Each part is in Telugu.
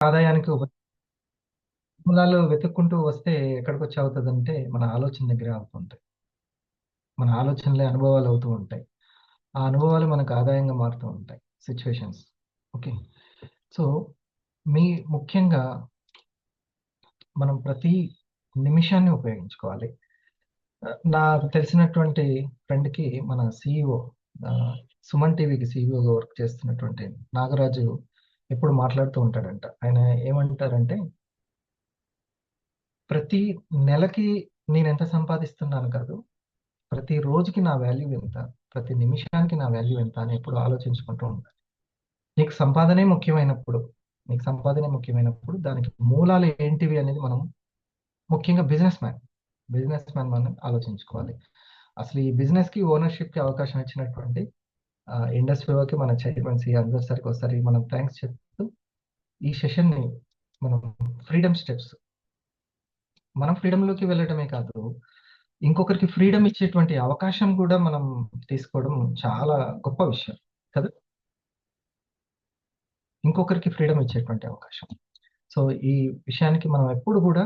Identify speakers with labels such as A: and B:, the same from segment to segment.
A: ఆదాయానికి మూలాలు వెతుక్కుంటూ వస్తే ఎక్కడికొచ్చి అవుతదంటే, మన ఆలోచన దగ్గరే అవుతుంటాయి. మన ఆలోచనలే అనుభవాలు అవుతూ ఉంటాయి. ఆ అనుభవాలు మనకు ఆదాయంగా మారుతూ ఉంటాయి. సిట్యుయేషన్స్. ఓకే. సో, మీ ముఖ్యంగా మనం ప్రతి నిమిషాన్ని ఉపయోగించుకోవాలి. నాకు తెలిసినటువంటి ఫ్రెండ్‌కి మన సీఈఓ సుమన్ టీవీకి సీఈఓగా వర్క్ చేస్తున్నటువంటి నాగరాజు ఎప్పుడు మాట్లాడుతూ ఉంటాడంట. ఆయన ఏమంటారంటే, ప్రతి నెలకి నేనెంత సంపాదిస్తున్నాను కాదు, ప్రతి రోజుకి నా వాల్యూ ఎంత? ప్రతి నిమిషానికి నా వాల్యూ ఎంత? అని ఎప్పుడు ఆలోచించుకుంటూ ఉండాలి. నీకు సంపాదనే ముఖ్యమైనప్పుడు, నీకు సంపాదనే ముఖ్యమైనప్పుడు దానికి మూలాలు ఏంటివి అనేది మనం ముఖ్యంగా బిజినెస్ మ్యాన్ మనం ఆలోచించుకోవాలి. అసలు ఈ బిజినెస్‌కి, ఓనర్‌షిప్‌కి అవకాశం ఇచ్చినటువంటి ఇండస్ వివోకి మన చైర్మన్ సి అందరి సార్‌కి ఒకసారి మనం థాంక్స్ చెప్తూ ఈ సెషన్‌ని మనం ఫ్రీడమ్ స్టెప్స్ మనం ఫ్రీడమ్‌లోకి వెళ్ళడమే కాదు, ఇంకొకరికి ఫ్రీడమ్ ఇచ్చేటువంటి అవకాశం కూడా మనం తీసుకోవడం చాలా గొప్ప విషయం కదా! ఇంకొకరికి ఫ్రీడమ్ ఇచ్చేటువంటి అవకాశం. సో, ఈ విషయానికి మనం ఎప్పుడు గూడా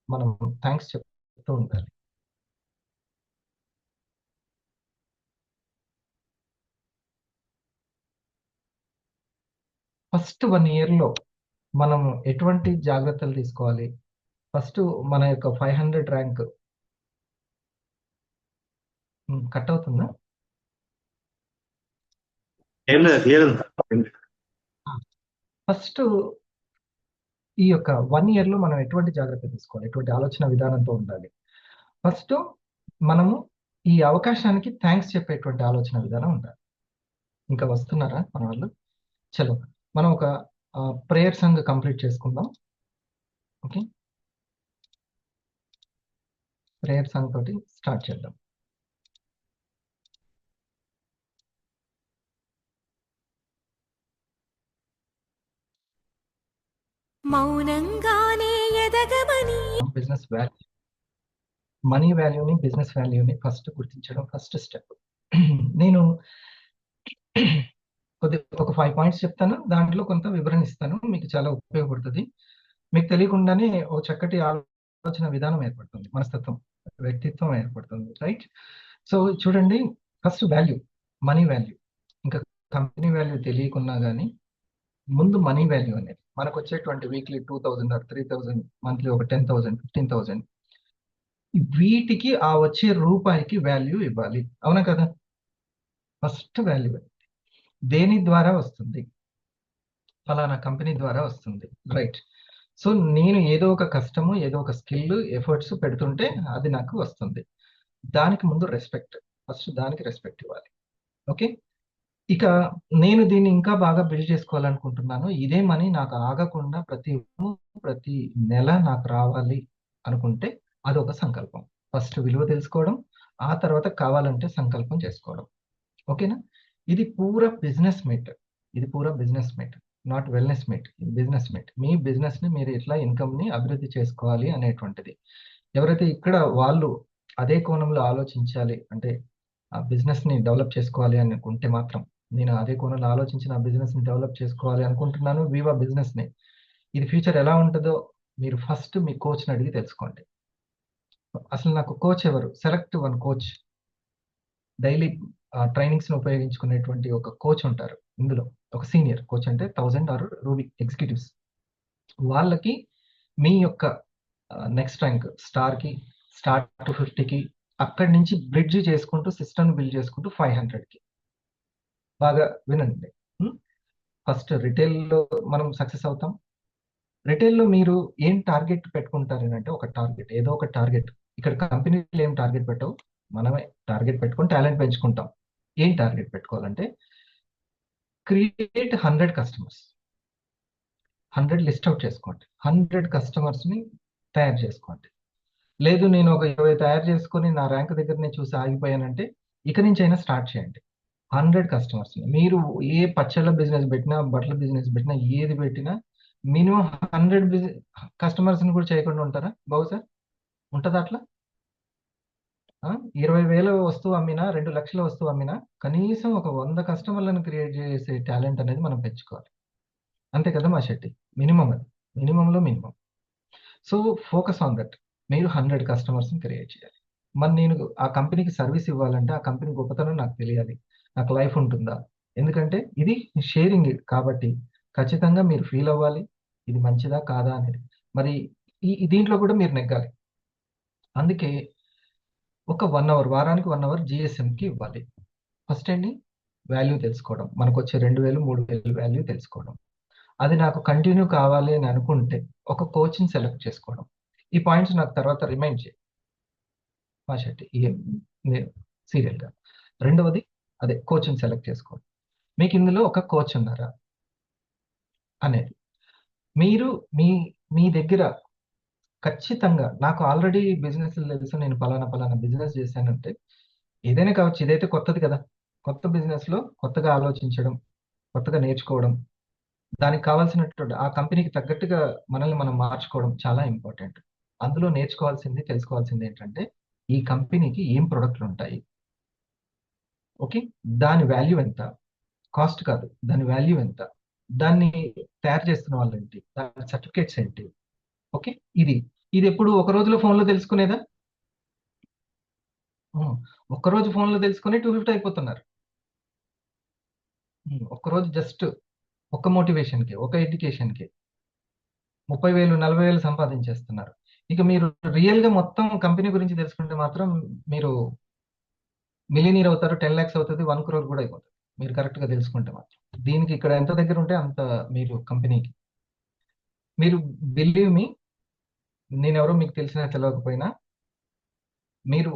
A: మనం థాంక్స్ చెప్తూ ఉండాలి. ఫస్ట్ 1 ఇయర్‌లో మనం ఎటువంటి జాగ్రత్తలు తీసుకోవాలి? ఫస్టు మన యొక్క 500 ర్యాంక్ కట్ అవుతుందా?
B: ఏం లేదు, క్లియర్ ఉంది.
A: ఆ! ఫస్టు ఈ యొక్క 1 ఇయర్‌లో మనం ఎటువంటి జాగ్రత్త తీసుకోవాలి? ఎటువంటి ఆలోచన విధానంతో ఉండాలి? ఫస్టు మనము ఈ అవకాశానికి థాంక్స్ చెప్పేటువంటి ఆలోచన విధానం ఉండాలి. ఇంకా వస్తున్నారా మన వాళ్ళు? చలో మనం ఒక ప్రేయర్ సాంగ్ కంప్లీట్ చేసుకుందాం. ఓకే. ప్రేయర్ సాంగ్ తోటి స్టార్ట్ చేద్దాం.
C: మౌనంగానే ఎదగమని
A: బిజినెస్ వాల్యూ మనీ వాల్యూని, బిజినెస్ వాల్యూని ఫస్ట్ గుర్తించడం ఫస్ట్ స్టెప్. నేను ఒక 5 పాయింట్స్ చెప్తాను. దాంట్లో కొంత వివరణ ఇస్తాను. మీకు చాలా ఉపయోగపడుతది. మీకు తెలియకుండానే ఓ చక్కటి ఆలోచన విధానం ఏర్పడుతుంది. మనస్తత్వం, వ్యక్తిత్వం ఏర్పడుతుంది. రైట్? సో, చూడండి ఫస్ట్ వాల్యూ, మనీ వాల్యూ. ఇంకా కంపెనీ వాల్యూ తెలియకున్నా గాని, ముందు మనీ వాల్యూ అనేది. మనకొచ్చేటువంటి వీక్లీ 2000 ఆర్ 3000 మంత్లీ ఒక 10,000, 15,000 వీటికి ఆ వచ్చే రూపాయికి వాల్యూ ఇవ్వాలి. అవునా కదా? First value. దేని ద్వారా వస్తుంది? ఫలానా కంపెనీ ద్వారా వస్తుంది. రైట్. సో, నేను ఏదో ఒక కష్టము, ఏదో ఒక స్కిల్, ఎఫర్ట్స్ పెడుతుంటే అది నాకు వస్తుంది. దానికి ముందు రెస్పెక్ట్. ఫస్ట్ దానికి రెస్పెక్ట్ ఇవ్వాలి. ఓకే. ఇక నేను దీన్ని ఇంకా బాగా బిల్డ్ చేసుకోవాలనుకుంటున్నాను. ఇదే మనీ నాకు ఆగకుండా ప్రతి నెల నాకు రావాలి అనుకుంటే అదొక సంకల్పం. ఫస్ట్ విలువ తెలుసుకోవడం, ఆ తర్వాత కావాలంటే సంకల్పం చేసుకోవడం. ఓకేనా? ఇది పూరా బిజినెస్ మీట్. ఇది పూరా business meet. Not wellness meet. ఇది బిజినెస్ మీట్. మీ బిజినెస్‌ని మీరు ఎట్లా ఇన్‌కమ్‌ని అభివృద్ధి చేసుకోవాలి అనేటువంటిది. ఎవరైతే ఇక్కడ వాళ్ళు అదే కోణంలో ఆలోచించాలి అంటే ఆ బిజినెస్‌ని డెవలప్ చేసుకోవాలి అనుకుంటే మాత్రం, నేను అదే కోణంలో ఆలోచించి నా బిజినెస్‌ని డెవలప్ చేసుకోవాలి అనుకుంటున్నాను. వివా బిజినెస్‌ని. ఇది ఫ్యూచర్ ఎలా ఉంటదో మీరు ఫస్ట్ మీ కోచ్‌ని అడిగి తెలుసుకోండి. అసలు నాకు కోచ్ ఎవరు? Select one coach. డైలీ ట్రైనింగ్స్‌ని ఉపయోగించుకునేటువంటి ఒక కోచ్ ఉంటారు ఇందులో. ఒక సీనియర్ కోచ్ అంటే 1000 ఆర్ రూబీ ఎగ్జిక్యూటివ్స్. వాళ్ళకి మీ యొక్క నెక్స్ట్ ర్యాంక్ స్టార్‌కి, స్టార్ టు 50కి అక్కడి నుంచి బ్రిడ్జ్ చేసుకుంటూ సిస్టమ్‌ని బిల్డ్ చేసుకుంటూ 500కి. బాగా వినండి. హ్మ్. ఫస్ట్ రిటైల్‌లో మనం సక్సెస్ అవుతాం. రిటైల్‌లో మీరు ఏం టార్గెట్ పెట్టుకుంటారనంటే ఒక టార్గెట్. ఏదో ఒక టార్గెట్. ఇక్కడ కంపెనీలు ఏం టార్గెట్ పెట్టవు. మనమే టార్గెట్ పెట్టుకొని టాలెంట్ పెంచుకుంటాం. ఏం టార్గెట్ పెట్టుకోవాలంటే క్రియేట్ 100 కస్టమర్స్. 100 లిస్ట్ ఔట్ చేసుకోండి. 100 కస్టమర్స్‌ని తయారు చేసుకోండి. లేదు నేను ఒక 20 తయారు చేసుకొని నా ర్యాంక్ దగ్గరనే చూసి ఆగిపోయానంటే, ఇక నుంచైనా స్టార్ట్ చేయండి. 100 కస్టమర్స్‌ని. మీరు ఏ పచ్చళ్ళ బిజినెస్ పెట్టినా, బట్టల బిజినెస్ పెట్టినా, ఏది పెట్టినా మినిమమ్ 100 కస్టమర్స్‌ని కూడా చేయకుండా ఉంటారా బహుశా? ఉంటదా అట్లా? ఆ! 20,000 వస్తువు అమ్మినా, 2,00,000 వస్తువు అమ్మినా, కనీసం ఒక 100 కస్టమర్‌లను క్రియేట్ చేసే టాలెంట్ అనేది మనం పెంచుకోవాలి. అంతే కదా మాషెట్టి? మినిమమ్ అది. మినిమంలో minimum. So focus on that. మీరు 100 కస్టమర్స్ని క్రియేట్ చేయాలి. మరి నేను ఆ కంపెనీకి సర్వీస్ ఇవ్వాలంటే ఆ కంపెనీ గొప్పతనం నాకు తెలియాలి. నాకు లైఫ్ ఉంటుందా? ఎందుకంటే ఇది షేరింగ్ కాబట్టి ఖచ్చితంగా మీరు ఫీల్ అవ్వాలి. ఇది మంచిదా కాదా అనేది. మరి దీంట్లో కూడా మీరు నెగ్గాలి. అందుకే ఒక 1 అవర్, వారానికి 1 అవర్ జీఎస్ఎంకి ఇవ్వాలి. ఫస్ట్ ఏంటి? వాల్యూ తెలుసుకోవడం. మనకొచ్చే 2000, 3000 వాల్యూ తెలుసుకోవడం. అది నాకు కంటిన్యూ కావాలి అని అనుకుంటే ఒక కోచ్‌ని సెలెక్ట్ చేసుకోవడం. ఈ పాయింట్స్ నాకు తర్వాత రిమైండ్ చేయి. మా శెట్టి సీరియల్‌గా. రెండవది అదే కోచ్‌ని సెలెక్ట్ చేసుకోవడం. మీకు ఇందులో ఒక కోచ్ ఉన్నారా? అనేది. మీరు మీ మీ దగ్గర ఖచ్చితంగా నాకు ఆల్రెడీ బిజినెస్‌లు తెలుసు. నేను పలానా బిజినెస్ చేశానంటే ఏదైనా కావచ్చు. ఇదైతే కొత్తది కదా! కొత్త బిజినెస్‌లో కొత్తగా ఆలోచించడం, కొత్తగా నేర్చుకోవడం, దానికి కావాల్సినటువంటి ఆ కంపెనీకి తగ్గట్టుగా మనల్ని మనం మార్చుకోవడం చాలా ఇంపార్టెంట్. అందులో నేర్చుకోవాల్సింది, తెలుసుకోవాల్సింది ఏంటంటే, ఈ కంపెనీకి ఏం ప్రొడక్ట్‌లుంటాయి? ఓకే. దాని వాల్యూ ఎంత? కాస్ట్ కాదు. దాని వాల్యూ ఎంత? దాన్ని తయారు చేస్తున్న వాళ్ళేంటి? దాని సర్టిఫికేట్స్ ఏంటి? ఓకే. ఇది. ఇదెప్పుడు ఒక రోజులో ఫోన్‌లో తెలుసుకునేదా? హ్మ్. ఒక్కరోజు ఫోన్‌లో తెలుసుకొని 250 అయిపోతున్నారు. ఒక్కరోజు జస్ట్ ఒక్క మోటివేషన్‌కి, ఒక ఎడ్యుకేషన్‌కి 30,000, 40,000 సంపాదించేస్తున్నారు. ఇక మీరు రియల్‌గా మొత్తం కంపెనీ గురించి తెలుసుకుంటే మాత్రం మీరు మిలియనీర్ అవుతారు. 10,00,000 అవుతది. 1,00,00,000 కూడా అయిపోతది. మీరు కరెక్ట్‌గా తెలుసుకుంటే మాత్రం. దీనికి ఇక్కడ ఎంత దగ్గరుంటే అంత మీరు కంపెనీకి. మీరు బిలీవ్ మీ, నేనెవరో మీకు తెలిసినా తెలవకపోయినా, మీరు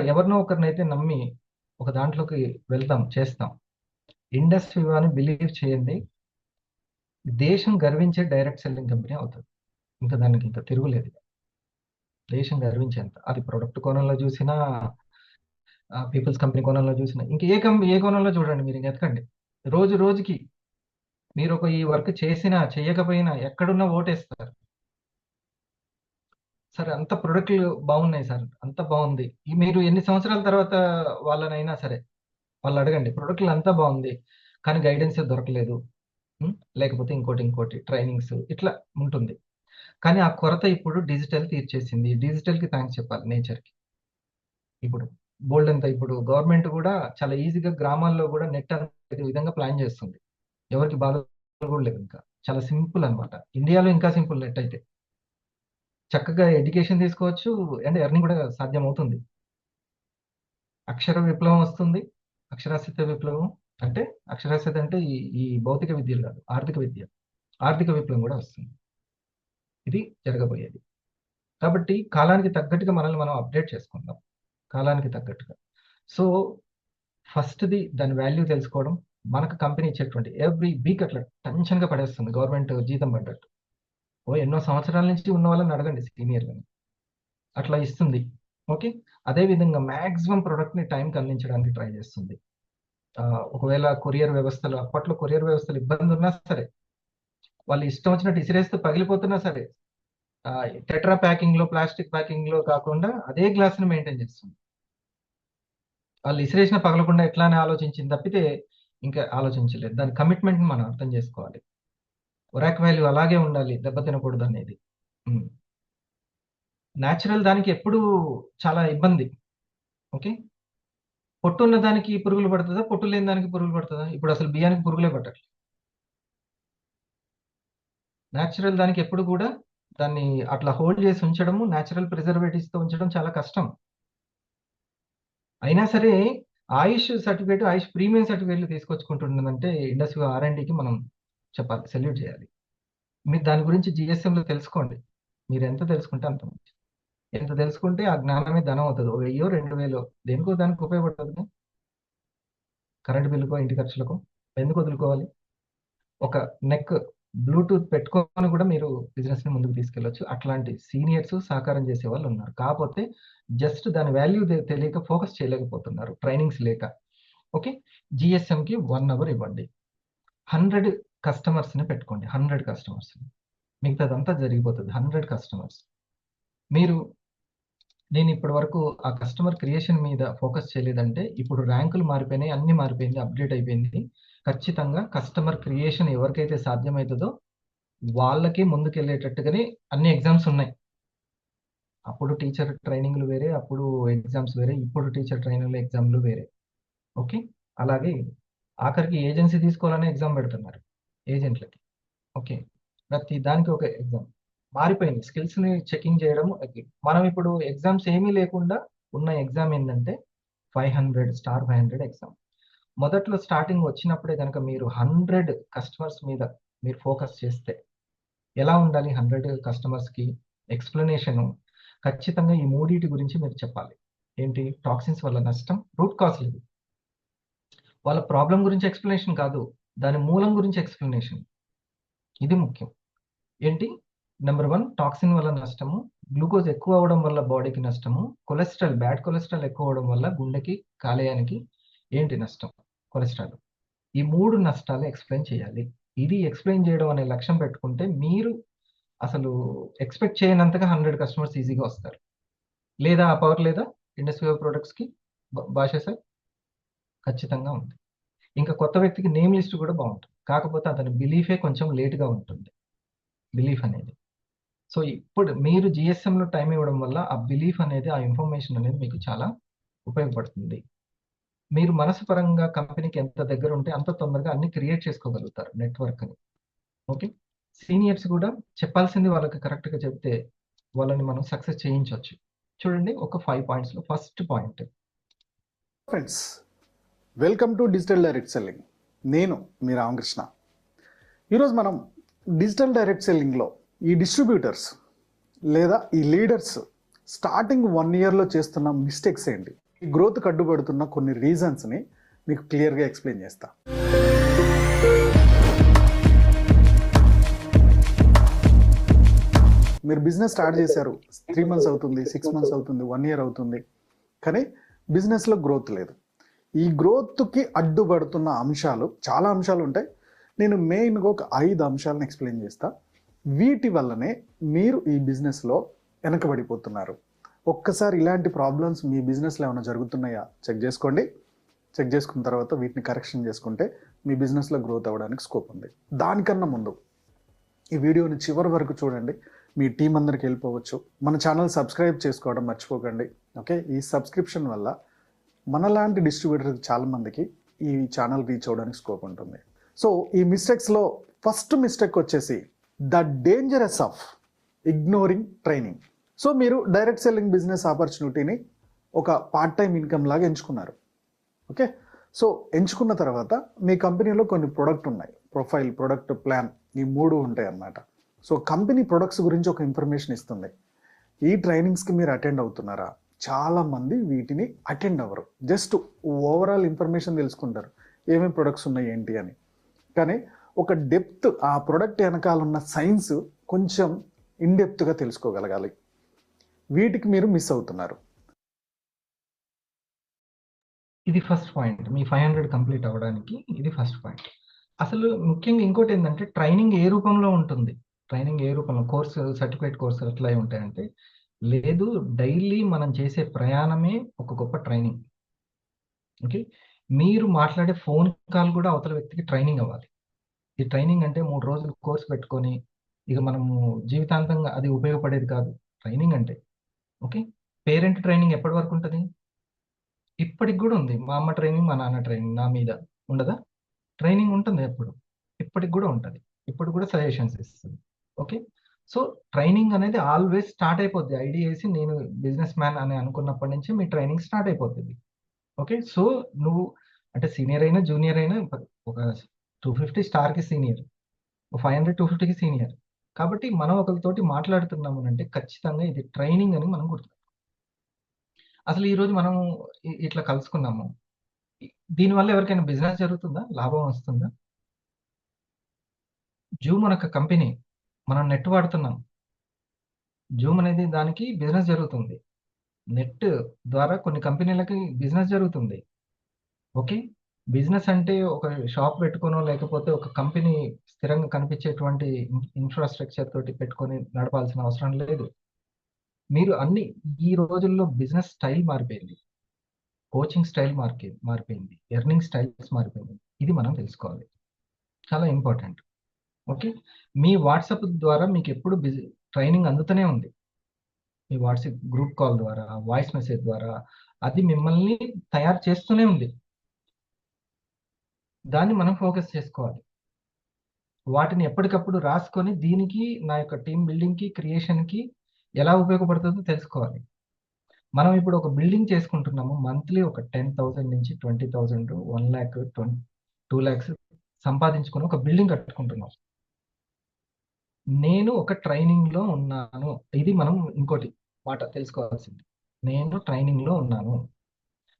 A: ఎవరినో ఒకరినైతే నమ్మి ఒక దాంట్లోకి వెళ్తాం, చేస్తాం. ఇండస్ వివాని బిలీవ్ చేయండి. దేశం గర్వించే డైరెక్ట్ సెల్లింగ్ కంపెనీ అవుతది. ఇంకా దానికి ఇంకా తిరుగులేదు. దేశం గర్వించేంత. అది ప్రొడక్ట్ కోణంలో చూసినా, పీపుల్స్ కంపెనీ కోణంలో చూసినా, ఇంక ఏ కోణంలో చూడండి మీరు ఎతకండి. రోజు రోజుకి మీరొక ఈ వర్క్ చేసినా, చెయ్యకపోయినా ఎక్కడున్నా ఓటేస్తారు. సార్ అంత ప్రొడక్ట్‌లు బాగున్నాయి సార్. అంతా బావుంది. మీరు ఎన్ని సంవత్సరాల తర్వాత వాళ్ళనైనా సరే, వాళ్ళడగండి. ప్రొడక్ట్‌లు అంతా బావుంది. కానీ గైడెన్సే దొరకలేదు. లేకపోతే ఇంకోటి ట్రైనింగ్స్ ఇట్లా ఉంటుంది. కానీ ఆ కొరత ఇప్పుడు డిజిటల్ తీర్చేసింది. డిజిటల్‌కి థాంక్స్ చెప్పాలి నేచర్‌కి. ఇప్పుడు బోలెడంత ఇప్పుడు గవర్నమెంట్ గూడా చాలా ఈజీగా గ్రామాల్లో గూడా నెట్ అందే విధంగా ప్లాన్ చేస్తుంది. ఎవరికీ బాధ కూడా లేదు ఇంకా. చాలా సింపుల్ అన్నమాట. ఇండియాలో ఇంకా సింపుల్ నెట్ అయితే. చక్కగా ఎడ్యుకేషన్ తీసుకోవచ్చు. అండ్ ఎర్నింగ్ కూడా సాధ్యమవుతుంది. అక్షర విప్లవం వస్తుంది. అక్షరాస్యత విప్లవం అంటే అక్షరాస్యత అంటే ఈ ఈ భౌతిక విద్యలు కాదు. ఆర్థిక విద్య. ఆర్థిక విప్లవం కూడా వస్తుంది. ఇది జరగబోయేది. కాబట్టి కాలానికి తగ్గట్టుగా మనల్ని మనం అప్‌డేట్ చేసుకుందాం. కాలానికి తగ్గట్టుగా. సో, ఫస్ట్‌ది దాని వాల్యూ తెలుసుకోవడం. మనకు కంపెనీ ఇచ్చేటువంటి ఎవ్రీ వీక్ అట్లా టెన్షన్‌గా పడేస్తుంది గవర్నమెంట్ జీతం పడ్డట్టు. ఎన్నో సంవత్సరాల నుంచి ఉన్న వాళ్ళని అడగండి సీనియర్‌లని. అట్లా ఇస్తుంది. ఓకే. అదే విధంగా మాక్సిమం ప్రొడక్ట్‌ని టైంకి అందించడానికి ట్రై చేస్తుంది. ఒకవేళ కొరియర్ వ్యవస్థలు అప్పట్లో కొరియర్ వ్యవస్థలు ఇబ్బందున్నా సరే, వాళ్ళు ఇష్టం వచ్చినట్టు ఇసిరేస్తూ పగిలిపోతున్నా సరే, టెట్రా ప్యాకింగ్‌లో, ప్లాస్టిక్ ప్యాకింగ్‌లో కాకుండా అదే గ్లాస్‌ని మెయింటైన్ చేస్తుంది. వాళ్ళు ఇసిరేసినా పగలకుండా ఎట్లా అని ఆలోచించింది తప్పితే, ఇంకా ఆలోచించలేదు. దాని కమిట్మెంట్‌ని మనం అర్థం చేసుకోవాలి. ఒరాక్ వాల్యూ అలాగే ఉండాలి. దెబ్బ తినకూడదనేది. హ్మ్. నేచురల్ దానికి ఎప్పుడూ చాలా ఇబ్బంది. ఓకే. పొట్టున్న దానికి పురుగులు పడతదా? పొట్టు లేని దానికి పురుగులు పడతదా? ఇప్పుడసలు బియ్యానికి పురుగులే పట్టట్లేదు. నేచురల్ దానికి ఎప్పుడు కూడా దాన్ని అట్లా హోల్డ్ చేసి ఉంచడము, నేచురల్ ప్రిజర్వేటివ్స్‌తో ఉంచడం చాలా కష్టం. అయినా సరే ఆయుష్ ప్రీమియం సర్టిఫికేట్‌లు తీసుకొచ్చుకుంటున్నదంటే ఇండస్ట్రీ ఆర్&డీకి మనం చెప్పాలి. సెల్యూట్ చేయాలి. మీరు దాని గురించి జీఎస్ఎంలో తెలుసుకోండి. మీరెంత తెలుసుకుంటే అంత మంచిది. ఎంత తెలుసుకుంటే ఆ జ్ఞానమే ధనం అవుతది. ఓ 1000 2000 దేనికో దానికి ఉపయోగపడతదిగా. కరెంట్ బిల్లుకో, ఇంటి ఖర్చులకో ఎందుకు వదులుకోవాలి? ఒక నెక్ బ్లూటూత్ పెట్టుకొని కూడా మీరు బిజినెస్‌ని ముందుకు తీసుకెళ్ళొచ్చు. అట్లాంటి సీనియర్స్ సహకారం చేసేవాళ్ళున్నారు. కాపోతే జస్ట్ దాని వాల్యూ తెలియక ఫోకస్ చేయలేకపోతున్నారు. ట్రైనింగ్స్ లేక. ఓకే. జీఎస్ఎంకి 1 అవర్ ఇవ్వండి. 100 కస్టమర్స్‌ని పెట్టుకోండి. 100 కస్టమర్స్‌ని. మిగతాదంతా జరిగిపోతది. 100 కస్టమర్స్. మీరు నేనిప్పటి వరకు ఆ కస్టమర్ క్రియేషన్ మీద ఫోకస్ చేయలేదంటే, ఇప్పుడు ర్యాంకులు మారిపోయినాయి. అన్నీ మారిపోయింది. అప్‌డేట్ అయిపోయింది. ఖచ్చితంగా కస్టమర్ క్రియేషన్ ఎవరికైతే సాధ్యమైతదో వాళ్ళకి ముందుకెళ్ళేటట్టుగానే అన్ని ఎగ్జామ్స్ ఉన్నాయి. అప్పుడు టీచర్ ట్రైనింగ్లు వేరే, అప్పుడు ఎగ్జామ్స్ వేరే, ఇప్పుడు టీచర్ ట్రైనింగ్లు ఎగ్జామ్లు వేరే. ఓకే. అలాగే ఆఖరికి ఏజెన్సీ తీసుకోవాలనే ఎగ్జామ్ పెడుతున్నారు ఏజెంట్లకి. ఓకే. ప్రతి దానికి ఒక ఎగ్జామ్ మారిపోయింది. స్కిల్స్ని చెకింగ్ చేయడం. మనం ఇప్పుడు ఎగ్జామ్స్ ఏమీ లేకుండా ఉన్న ఎగ్జామ్ ఏంటంటే 500 స్టార్ 500 ఎగ్జామ్. మొదట్లో స్టార్టింగ్ వచ్చినప్పుడే కనుక మీరు 100 కస్టమర్స్ మీద మీరు ఫోకస్ చేస్తే ఎలా ఉండాలి? 100 కస్టమర్స్కి ఎక్స్ప్లెనేషన్ ఖచ్చితంగా ఈ మూడిటి గురించి మీరు చెప్పాలి. ఏంటి? టాక్సిన్స్ వల్ల నష్టం, రూట్ కాజ్ ఇది. వాళ్ళ ప్రాబ్లం గురించి ఎక్స్ప్లెనేషన్ కాదు, దాని మూలం గురించి ఎక్స్ప్లెనేషన్. ఇది ముఖ్యం. ఏంటి? నెంబర్ 1 టాక్సిన్ వల్ల నష్టము, గ్లూకోజ్ ఎక్కువ అవ్వడం వల్ల బాడీకి నష్టము, కొలెస్ట్రాల్ బ్యాడ్ కొలెస్ట్రాల్ ఎక్కువ అవ్వడం వల్ల గుండెకి కాలేయానికి ఏంటి నష్టం? కొలెస్ట్రాల్. ఈ 3 నష్టాలు ఎక్స్ప్లెయిన్ చేయాలి. ఇది ఎక్స్ప్లెయిన్ చేయడం అనే లక్ష్యం పెట్టుకుంటే మీరు అసలు ఎక్స్పెక్ట్ చేయనంతగా 100 కస్టమర్స్ ఈజీగా వస్తారు. లేదా ఆ పవర్ లేదా ఇండస్ట్రియల్ ప్రొడక్ట్స్‌కి భాష సార్? ఖచ్చితంగా ఉంది. ఇంకా కొత్త వ్యక్తికి నేమ్ లిస్ట్ కూడా బాగుంటుంది. కాకపోతే అతని బిలీఫే కొంచెం లేట్‌గా ఉంటుంది. బిలీఫ్ అనేది. సో, ఇప్పుడు మీరు జీఎస్ఎంలో టైం ఇవ్వడం వల్ల ఆ బిలీఫ్ అనేది, ఆ ఇన్ఫర్మేషన్ అనేది మీకు చాలా ఉపయోగపడుతుంది. మీరు మనసు పరంగా కంపెనీకి ఎంత దగ్గర ఉంటే అంత తొందరగా అన్ని క్రియేట్ చేసుకోగలుగుతారు నెట్వర్క్‌ని. ఓకే. సీనియర్స్ కూడా చెప్పాల్సింది వాళ్ళకి కరెక్ట్‌గా చెప్తే వాళ్ళని మనం సక్సెస్ చేయించొచ్చు. చూడండి ఒక 5 పాయింట్స్‌లో first point.
C: Friends, welcome to digital direct selling. నేను మీ రామకృష్ణ. ఈరోజు మనం డిజిటల్ డైరెక్ట్ సెల్లింగ్లో ఈ డిస్ట్రిబ్యూటర్స్ లేదా ఈ లీడర్స్ స్టార్టింగ్ 1 ఇయర్లో చేస్తున్న మిస్టేక్స్ ఏంటి, ఈ గ్రోత్కి అడ్డుపడుతున్న కొన్ని రీజన్స్ని మీకు క్లియర్గా ఎక్స్ప్లెయిన్ చేస్తా. మీరు బిజినెస్ స్టార్ట్ చేశారు, 3 మంత్స్ అవుతుంది, 6 మంత్స్ అవుతుంది, 1 ఇయర్ అవుతుంది, కానీ బిజినెస్లో గ్రోత్ లేదు. ఈ గ్రోత్కి అడ్డుపడుతున్న అంశాలు చాలా అంశాలు ఉంటాయి. నేను మెయిన్గా ఒక 5 అంశాలను ఎక్స్ప్లెయిన్ చేస్తా. వీటి వల్లనే మీరు ఈ బిజినెస్లో వెనకబడిపోతున్నారు. ఒక్కసారి ఇలాంటి ప్రాబ్లమ్స్ మీ బిజినెస్లో ఏమైనా జరుగుతున్నాయా చెక్ చేసుకోండి. చెక్ చేసుకున్న తర్వాత వీటిని కరెక్షన్ చేసుకుంటే మీ బిజినెస్లో గ్రోత్ అవ్వడానికి స్కోప్ ఉంది. దానికన్నా ముందు ఈ వీడియోని చివరి వరకు చూడండి, మీ టీం అందరికి వెళ్ళిపోవచ్చు. మన ఛానల్ సబ్స్క్రైబ్ చేసుకోవడం మర్చిపోకండి. ఓకే. ఈ సబ్స్క్రిప్షన్ వల్ల మనలాంటి డిస్ట్రిబ్యూటర్ చాలామందికి ఈ ఛానల్ రీచ్ అవ్వడానికి స్కోప్ ఉంటుంది. సో ఈ మిస్టేక్స్లో ఫస్ట్ మిస్టేక్ వచ్చేసి the dangerous of ignoring training. So మీరు డైరెక్ట్ సెల్లింగ్ బిజినెస్ ఆపర్చునిటీని ఒక పార్ట్ టైం ఇన్కమ్ లాగా ఎంచుకున్నారు. ఓకే. సో ఎంచుకున్న తర్వాత మీ కంపెనీలో కొన్ని ప్రొడక్ట్ ఉన్నాయి, ప్రొఫైల్, ప్రొడక్ట్, ప్లాన్, ఈ 3 ఉంటాయి అన్నమాట. సో కంపెనీ ప్రొడక్ట్స్ గురించి ఒక ఇన్ఫర్మేషన్ ఇస్తుంది. ఈ ట్రైనింగ్స్కి మీరు అటెండ్ అవుతున్నారా? చాలామంది వీటిని అటెండ్ అవ్వరు. జస్ట్ ఓవరాల్ ఇన్ఫర్మేషన్ తెలుసుకుంటారు, ఏమేమి ప్రొడక్ట్స్ ఉన్నాయి ఏంటి అని. కానీ ఒక డెప్త్, ఆ ప్రొడక్ట్ వెనకాల ఉన్న సైన్స్ కొంచెం ఇన్డెప్త్గా తెలుసుకోగలగాలి. వీటికి మీరు మిస్ అవుతున్నారు.
A: ఇది ఫస్ట్ పాయింట్. మీ 500 కంప్లీట్ అవ్వడానికి ఇది ఫస్ట్ పాయింట్. అసలు ముఖ్యంగా ఇంకోటి ఏంటంటే ట్రైనింగ్ ఏ రూపంలో ఉంటుంది? ట్రైనింగ్ ఏ రూపంలో? కోర్సు, సర్టిఫికేట్ కోర్సు ఎట్లా ఉంటాయంటే, లేదు, డైలీ మనం చేసే ప్రయాణమే ఒక గొప్ప ట్రైనింగ్. ఓకే. మీరు మాట్లాడే ఫోన్ కాల్ కూడా అవతల వ్యక్తికి ట్రైనింగ్ అవ్వాలి. ఈ ట్రైనింగ్ అంటే 3 రోజులు కోర్సు పెట్టుకొని ఇక మనము జీవితాంతంగా అది ఉపయోగపడేది కాదు ట్రైనింగ్ అంటే. ఓకే. పేరెంట్ ట్రైనింగ్ ఎప్పటి వరకు ఉంటుంది? ఇప్పటికి కూడా ఉంది. మా అమ్మ ట్రైనింగ్, మా నాన్న ట్రైనింగ్ నా మీద ఉండదా? ట్రైనింగ్ ఉంటుంది ఎప్పుడు. ఇప్పటికి కూడా ఉంటుంది. ఇప్పుడు కూడా సజెషన్స్ ఇస్తుంది. ఓకే. సో ట్రైనింగ్ అనేది ఆల్వేస్ స్టార్ట్ అయిపోద్ది. ఐడియా వేసి నేను బిజినెస్ మ్యాన్ అని అనుకున్నప్పటి నుంచి మీ ట్రైనింగ్ స్టార్ట్ అయిపోతుంది. ఓకే. సో నువ్వు అంటే సీనియర్ అయినా, జూనియర్ అయినా ఒక 250 స్టార్‌కి సీనియర్, 500, 250కి సీనియర్. కాబట్టి మనం ఒకరితోటి మాట్లాడుతున్నాము అంటే ఖచ్చితంగా ఇది ట్రైనింగ్ అని మనం అసలు ఈరోజు మనం ఇట్లా కలుసుకున్నాము. దీనివల్ల ఎవరికైనా బిజినెస్ జరుగుతుందా? లాభం వస్తుందా? జూమ్ అనే ఒక కంపెనీ, మనం నెట్ వాడుతున్నాం. జూమ్ అనేది దానికి బిజినెస్ జరుగుతుంది. నెట్ ద్వారా కొన్ని కంపెనీలకి బిజినెస్ జరుగుతుంది. ఓకే. బిజినెస్ అంటే ఒక షాప్ పెట్టుకోనో, లేకపోతే ఒక కంపెనీ స్థిరంగా కనిపించేటువంటి ఇన్‌ఫ్రాస్ట్రక్చర్ తోటి పెట్టుకొని నడపాల్సిన అవసరం లేదు. మీరు అన్ని ఈ రోజుల్లో బిజినెస్ స్టైల్ మారిపోయింది. కోచింగ్ స్టైల్ మారిపోయింది. ఎర్నింగ్ స్టైల్స్ మారిపోయింది. ఇది మనం తెలుసుకోవాలి. చాలా ఇంపార్టెంట్. ఓకే. మీ వాట్సాప్ ద్వారా మీకు ఎప్పుడు బిజీ ట్రైనింగ్ అందుతూనే ఉంది. మీ వాట్సాప్ గ్రూప్ కాల్ ద్వారా, వాయిస్ మెసేజ్ ద్వారా అది మిమ్మల్ని తయారు చేస్తూనే ఉంది. దాన్ని మనం ఫోకస్ చేసుకోవాలి. వాటిని ఎప్పటికప్పుడు రాసుకొని దీనికి నా యొక్క టీమ్ బిల్డింగ్‌కి, క్రియేషన్‌కి ఎలా ఉపయోగపడుతుందో తెలుసుకోవాలి. మనం ఇప్పుడు ఒక బిల్డింగ్ చేసుకుంటున్నాము. మంత్లీ ఒక 10,000 నుంచి 20,000, 1,00,000, 2,00,000 సంపాదించుకొని ఒక బిల్డింగ్ కట్టుకుంటున్నాం. నేను ఒక ట్రైనింగ్‌లో ఉన్నాను. ఇది మనం ఇంకోటి మాట తెలుసుకోవాల్సింది. నేను ట్రైనింగ్‌లో ఉన్నాను.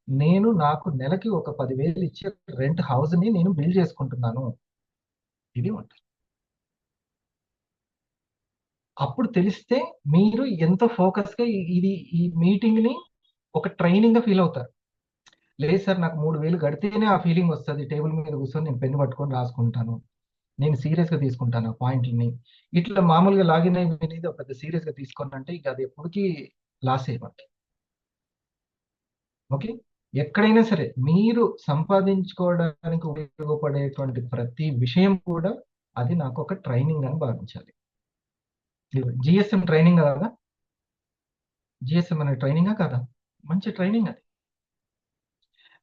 A: నేను నాకు నెలకి ఒక 10,000 ఇచ్చే రెంట్ హౌస్‌ని నేను బిల్డ్ చేసుకుంటున్నాను. ఇది ఉంటుంది. అప్పుడు తెలిస్తే మీరు ఎంతో ఫోకస్‌గా ఈ మీటింగ్‌ని ఒక ట్రైనింగ్‌గా ఫీల్ అవుతారు. లేదు సార్ నాకు 3,000 గడితేనే ఆ ఫీలింగ్ వస్తది. టేబుల్ మీద కూర్చొని నేను పెన్ పట్టుకొని రాసుకుంటాను. నేను సీరియస్‌గా తీసుకుంటాను ఆ పాయింట్‌లని. ఇట్లా మామూలుగా లాగిన్ అయ్యి వినేది ఒక పెద్ద సీరియస్‌గా తీసుకోనంటే ఇక అది ఎప్పటికీ లాసే మనకి. ఓకే. ఎక్కడైనా సరే మీరు సంపాదించుకోవడానికి ఉపయోగపడేటువంటి ప్రతి విషయం కూడా అది నాకు ఒక ట్రైనింగ్ అని భావించాలి. జీఎస్ఎం ట్రైనింగ్ కదా! జీఎస్ఎం అనే ట్రైనింగా కాదా? మంచి ట్రైనింగ్ అది.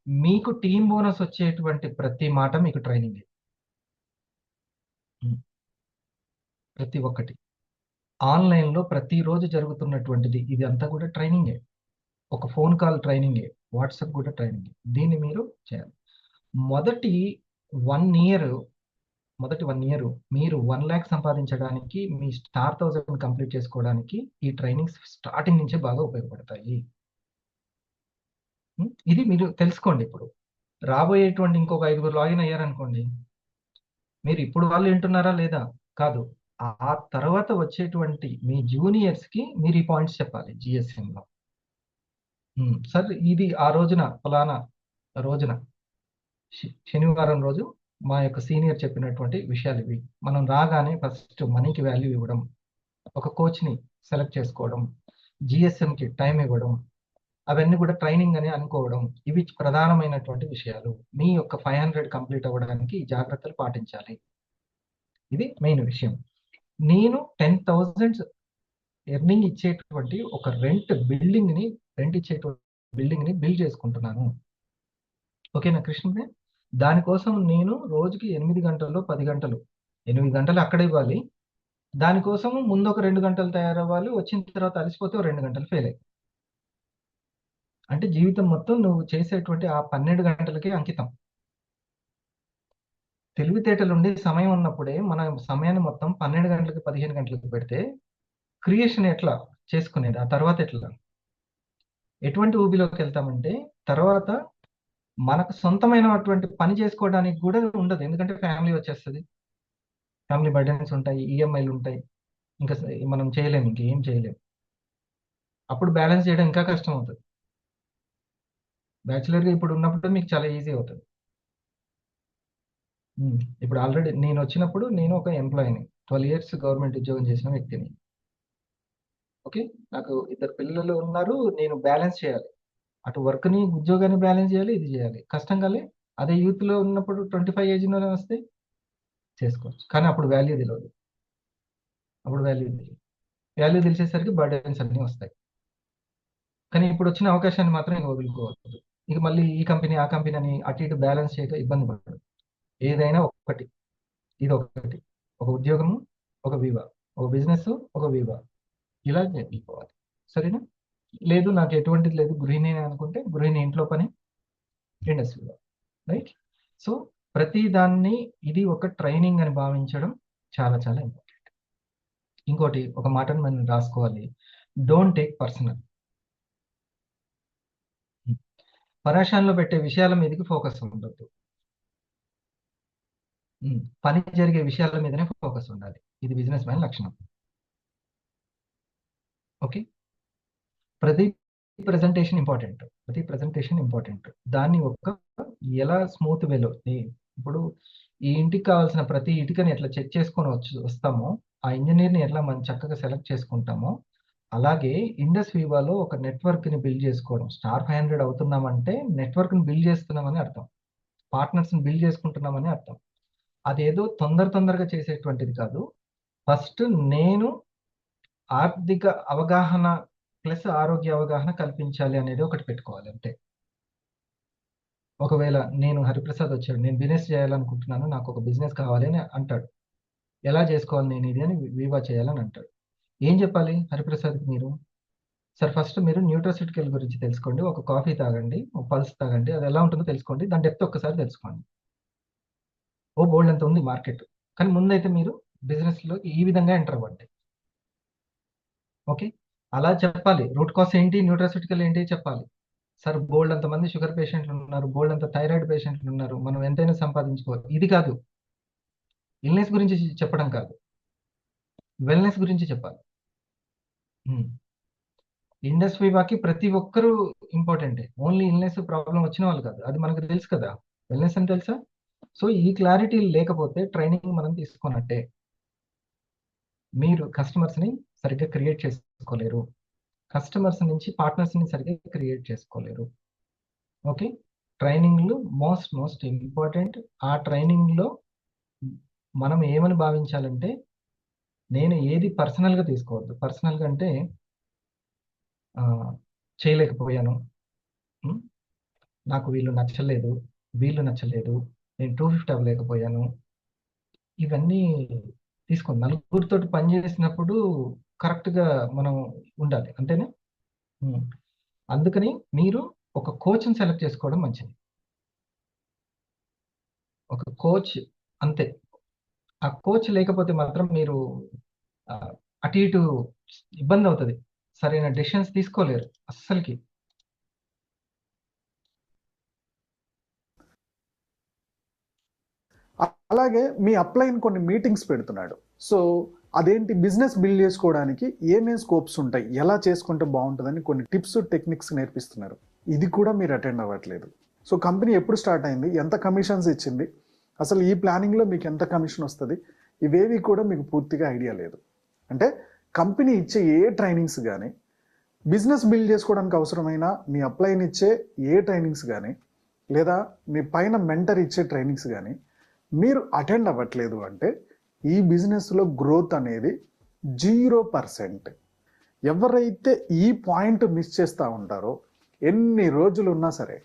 A: మీకు టీమ్ బోనస్ వచ్చేటువంటి ప్రతి మాట మీకు ట్రైనింగే. హ్మ్. ప్రతి ఒక్కటి. ఆన్‌లైన్‌లో ప్రతిరోజు జరుగుతున్నటువంటిది ఇది అంతా కూడా ట్రైనింగే. ఒక ఫోన్ కాల్ ట్రైనింగే. వాట్సాప్ కూడా ట్రైనింగే. దీన్ని మీరు చేయాలి. మొదటి 1 ఇయర్ మొదటి 1 ఇయర్ మీరు 1,00,000 సంపాదించడానికి మీ స్టార్ 1000 కంప్లీట్ చేసుకోవడానికి ఈ ట్రైనింగ్స్ స్టార్టింగ్ నుంచే బాగా ఉపయోగపడతాయి. ఇది మీరు తెలుసుకోండి ఇప్పుడు. రాబోయేటువంటి ఇంకొక 5గురు లాగిన్ అయ్యారనుకోండి. మీరు ఇప్పుడు వాళ్ళు వింటున్నారా లేదా? కాదు. ఆ తర్వాత వచ్చేటువంటి మీ జూనియర్స్‌కి మీరు ఈ పాయింట్స్ చెప్పాలి జీఎస్ఎంలో. సార్ ఇది ఆ రోజున ఫలానా రోజున శనివారం రోజు మా యొక్క సీనియర్ చెప్పినటువంటి విషయాలివి. మనం రాగానే ఫస్ట్ మనీకి వాల్యూ ఇవ్వడం, ఒక కోచ్‌ని సెలెక్ట్ చేసుకోవడం, జీఎస్ఎంకి టైం ఇవ్వడం, అవన్నీ కూడా ట్రైనింగ్ అని అనుకోవడం. ఇవి ప్రధానమైనటువంటి విషయాలు. మీ యొక్క 500 కంప్లీట్ అవ్వడానికి ఈ జాగ్రత్తలు పాటించాలి. ఇది మెయిన్ విషయం. నేను 10,000 ఎర్నింగ్ ఇచ్చేటువంటి ఒక రెంట్ ఇచ్చేటువంటి బిల్డింగ్‌ని బిల్డ్ చేసుకుంటున్నాను. ఓకేనా కృష్ణుడే? దానికోసం నేను రోజుకి 8 గంటల్లో, 10 గంటలు 8 గంటలు అక్కడే ఇవ్వాలి. దానికోసం ముందు ఒక 2 గంటలు తయారవ్వాలి. వచ్చిన తర్వాత అలసిపోతే ఓ 2 గంటలు ఫెయిల్ అయ్యి. అంటే జీవితం మొత్తం నువ్వు చేసేటువంటి ఆ 12 గంటలకే అంకితం. తెలివితేటలుండి సమయం ఉన్నప్పుడే మన సమయాన్ని మొత్తం 12 గంటలకి, 15 గంటలకి పెడితే క్రియేషన్ ఎట్లా చేసుకునేది? ఆ తర్వాత ఎట్లా? ఎటువంటి ఊబిలోకెళ్తామంటే తర్వాత మనకు సొంతమైనటువంటి పని చేసుకోవడానికి కూడా ఉండదు. ఎందుకంటే ఫ్యామిలీ వచ్చేస్తది. ఫ్యామిలీ బర్డెన్స్ ఉంటాయి. ఈఎంఐలుంటాయి. ఇంకా మనం చేయలేము. ఇంకేం చేయలేము. అప్పుడు బ్యాలెన్స్ చేయడం ఇంకా కష్టమవుతది. బ్యాచిలర్‌గా ఇప్పుడు ఉన్నప్పుడు మీకు చాలా ఈజీ అవుతది. ఇప్పుడు ఆల్రెడీ నేనొచ్చినప్పుడు నేను ఒక ఎంప్లాయీని. 12 ఇయర్స్ గవర్నమెంట్ ఉద్యోగం చేసిన వ్యక్తిని. ఓకే. నాకు ఇద్దరు పిల్లలు ఉన్నారు. నేను బ్యాలెన్స్ చేయాలి. అటు వర్క్‌ని, ఉద్యోగాన్ని బ్యాలెన్స్ చేయాలి. ఇది చేయాలి. కష్టం కాలే? అదే యూత్‌లో ఉన్నప్పుడు 25 ఏజ్‌లోనే వస్తే చేసుకోవచ్చు. కానీ అప్పుడు వాల్యూ తెలవదు. అప్పుడు వాల్యూ తెలీదు. వాల్యూ తెలిసేసరికి బర్డెన్స్ అన్నీ వస్తాయి. కానీ ఇప్పుడొచ్చిన అవకాశాన్ని మాత్రం ఇంక వదులుకోవద్దు. ఇక మళ్ళీ ఈ కంపెనీ, ఆ కంపెనీ అని అటు ఇటు బ్యాలెన్స్ చేయక ఇబ్బంది పడదు. ఏదైనా ఒక్కటి. ఇదొకటి. ఒక ఉద్యోగము, ఒక వివా. ఒక బిజినెస్, ఒక వివా. ఇలా వెళ్ళిపోవాలి. సరేనా? లేదు నాకు ఎటువంటిది లేదు గృహిణినే అనుకుంటే గృహిణి ఇంట్లో పని, ఇండస్ట్రీలో. రైట్? సో, ప్రతి దాన్ని ఇది ఒక ట్రైనింగ్ అని భావించడం చాలా చాలా ఇంపార్టెంట్. ఇంకోటి ఒక మాటను మనం రాసుకోవాలి. Don't take personal. పరేషాన్‌లో పెట్టే విషయాల మీదకి ఫోకస్ ఉండొద్దు. పని జరిగే విషయాల మీదనే ఫోకస్ ఉండాలి. ఇది బిజినెస్ మ్యాన్ లక్షణం. ఓకే. ప్రతి ప్రెజెంటేషన్ ఇంపార్టెంట్. ప్రతి ప్రెజెంటేషన్ ఇంపార్టెంట్. దాన్ని ఎలా స్మూత్ వేలో ఇప్పుడు ఈ ఇంటికి కావాల్సిన ప్రతి ఇటుకని ఎట్లా చెక్ చేసుకొని వస్తామో, ఆ ఇంజినీర్‌ని ఎట్లా మనం చక్కగా సెలెక్ట్ చేసుకుంటామో, అలాగే ఇండస్ వివాలో ఒక నెట్వర్క్‌ని బిల్డ్ చేసుకోవడం. స్టార్ 500 అవుతున్నామంటే నెట్వర్క్‌ని బిల్డ్ చేస్తున్నామని అర్థం. పార్ట్నర్స్‌ని బిల్డ్ చేసుకుంటున్నామని అర్థం. అదేదో తొందరగా చేసేటువంటిది కాదు. ఫస్ట్ నేను ఆర్థిక అవగాహన ప్లస్ ఆరోగ్య అవగాహన కల్పించాలి అనేది ఒకటి పెట్టుకోవాలి అంతే. ఒకవేళ నేను హరిప్రసాద్ వచ్చాడు, నేను బిజినెస్ చేయాలనుకుంటున్నాను, నాకు ఒక బిజినెస్ కావాలి అని అంటాడు. ఎలా చేసుకోవాలి నేను ఇది అని వివా చేయాలని అంటాడు. ఏం చెప్పాలి హరిప్రసాద్కి మీరు? సార్ ఫస్ట్ మీరు న్యూట్రాసిటికల్ గురించి తెలుసుకోండి, ఒక కాఫీ తాగండి, ఒక పల్స్ తాగండి, అది ఎలా ఉంటుందో తెలుసుకోండి, దాని డెప్త్ ఒక్కసారి తెలుసుకోండి. ఓ బోల్డ్ అంత ఉంది మార్కెట్, కానీ ముందైతే మీరు బిజినెస్లో ఈ విధంగా ఎంటర్ అవ్వండి. ఓకే, అలా చెప్పాలి. రూట్ కాస్ ఏంటి, న్యూట్రాసిటికల్ ఏంటి చెప్పాలి. సార్ బోల్డ్ అంతమంది షుగర్ పేషెంట్లు ఉన్నారు, బోల్డ్ అంత థైరాయిడ్ పేషెంట్లు ఉన్నారు, మనం ఎంతైనా సంపాదించుకోవాలి. ఇది కాదు, ఇల్నెస్ గురించి చెప్పడం కాదు, వెల్నెస్ గురించి చెప్పాలి. ఇండస్ వివాకి ప్రతి ఒక్కరూ ఇంపార్టెంటే, ఓన్లీ ఇల్నెస్ ప్రాబ్లం వచ్చిన వాళ్ళు కాదు, అది మనకు తెలుసు కదా. వెల్నెస్ అని తెలుసా? సో ఈ క్లారిటీ లేకపోతే ట్రైనింగ్ మనం తీసుకున్నట్టే. మీరు కస్టమర్స్ని సరిగ్గా క్రియేట్ చేసుకోలేరు, కస్టమర్స్ నుంచి పార్ట్నర్స్ని సరిగ్గా క్రియేట్ చేసుకోలేరు. ఓకే, ట్రైనింగ్లు మోస్ట్ ఇంపార్టెంట్. ఆ ట్రైనింగ్లో మనం ఏమని భావించాలంటే, నేను ఏది పర్సనల్గా తీసుకోవద్దు. పర్సనల్గా అంటే చేయలేకపోయాను, నాకు వీళ్ళు నచ్చలేదు, నేను 250 అవ్వలేకపోయాను, ఇవన్నీ తీసుకోండి. నలుగురితో పని చేసినప్పుడు కరెక్ట్గా మనం ఉండాలి, అంతేనా? అందుకని మీరు ఒక కోచ్ని సెలెక్ట్ చేసుకోవడం మంచిది. ఒక కోచ్ అంతే. ఆ కోచ్ లేకపోతే మాత్రం మీరు అటు ఇటు ఇబ్బంది అవుతుంది, సరైన డెసిషన్స్ తీసుకోలేరు అస్సలకి.
C: అలాగే మీ అప్లైన్ కొన్ని మీటింగ్స్ పెడుతున్నాడు. సో అదేంటి, బిజినెస్ బిల్డ్ చేసుకోవడానికి ఏమేమి స్కోప్స్ ఉంటాయి, ఎలా చేసుకుంటే బాగుంటుందని కొన్ని టిప్స్ టెక్నిక్స్ నేర్పిస్తున్నారు. ఇది కూడా మీరు అటెండ్ అవ్వట్లేదు. సో కంపెనీ ఎప్పుడు స్టార్ట్ అయింది, ఎంత కమిషన్స్ ఇచ్చింది, అసలు ఈ ప్లానింగ్లో మీకు ఎంత కమిషన్ వస్తుంది, ఇవేవి కూడా మీకు పూర్తిగా ఐడియా లేదు. అంటే కంపెనీ ఇచ్చే ఏ ట్రైనింగ్స్ కానీ, బిజినెస్ బిల్డ్ చేసుకోవడానికి అవసరమైన మీ అప్లైన్ ఇచ్చే ఏ ట్రైనింగ్స్ కానీ, లేదా మీ పైన మెంటర్ ఇచ్చే ట్రైనింగ్స్ కానీ మీరు అటెండ్ అవ్వట్లేదు అంటే ఈ బిజినెస్లో గ్రోత్ అనేది 0%. ఎవరైతే ఈ పాయింట్ మిస్ చేస్తూ ఉంటారో ఎన్ని రోజులు ఉన్నా సరే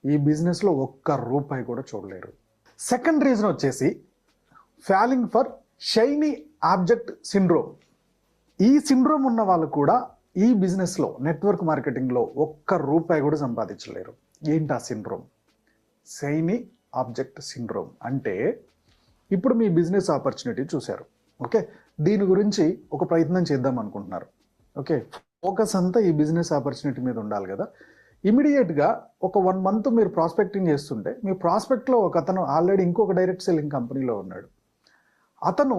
C: ఈ బిజినెస్లో ఒక్క రూపాయి కూడా చూడలేరు. సెకండ్ రీజన్ వచ్చేసి falling for shiny object syndrome. ఈ సిండ్రోమ్ ఉన్న వాళ్ళు కూడా ఈ బిజినెస్లో, నెట్వర్క్ మార్కెటింగ్లో ఒక్క రూపాయి కూడా సంపాదించలేరు. ఏంటి ఆ సిండ్రోమ్? షైనీ ఆబ్జెక్ట్ సిండ్రోమ్ అంటే, ఇప్పుడు మీ బిజినెస్ ఆపర్చునిటీ చూశారు, ఓకే, దీని గురించి ఒక ప్రయత్నం చేద్దాం అనుకుంటున్నారు, ఓకే, ఫోకస్ అంతా ఈ బిజినెస్ ఆపర్చునిటీ మీద ఉండాలి కదా. ఇమీడియట్గా ఒక 1 month మీరు ప్రాస్పెక్టింగ్ చేస్తుంటే మీ ప్రాస్పెక్ట్లో ఒక అతను ఆల్రెడీ ఇంకొక డైరెక్ట్ సెల్లింగ్ కంపెనీలో ఉన్నాడు. అతను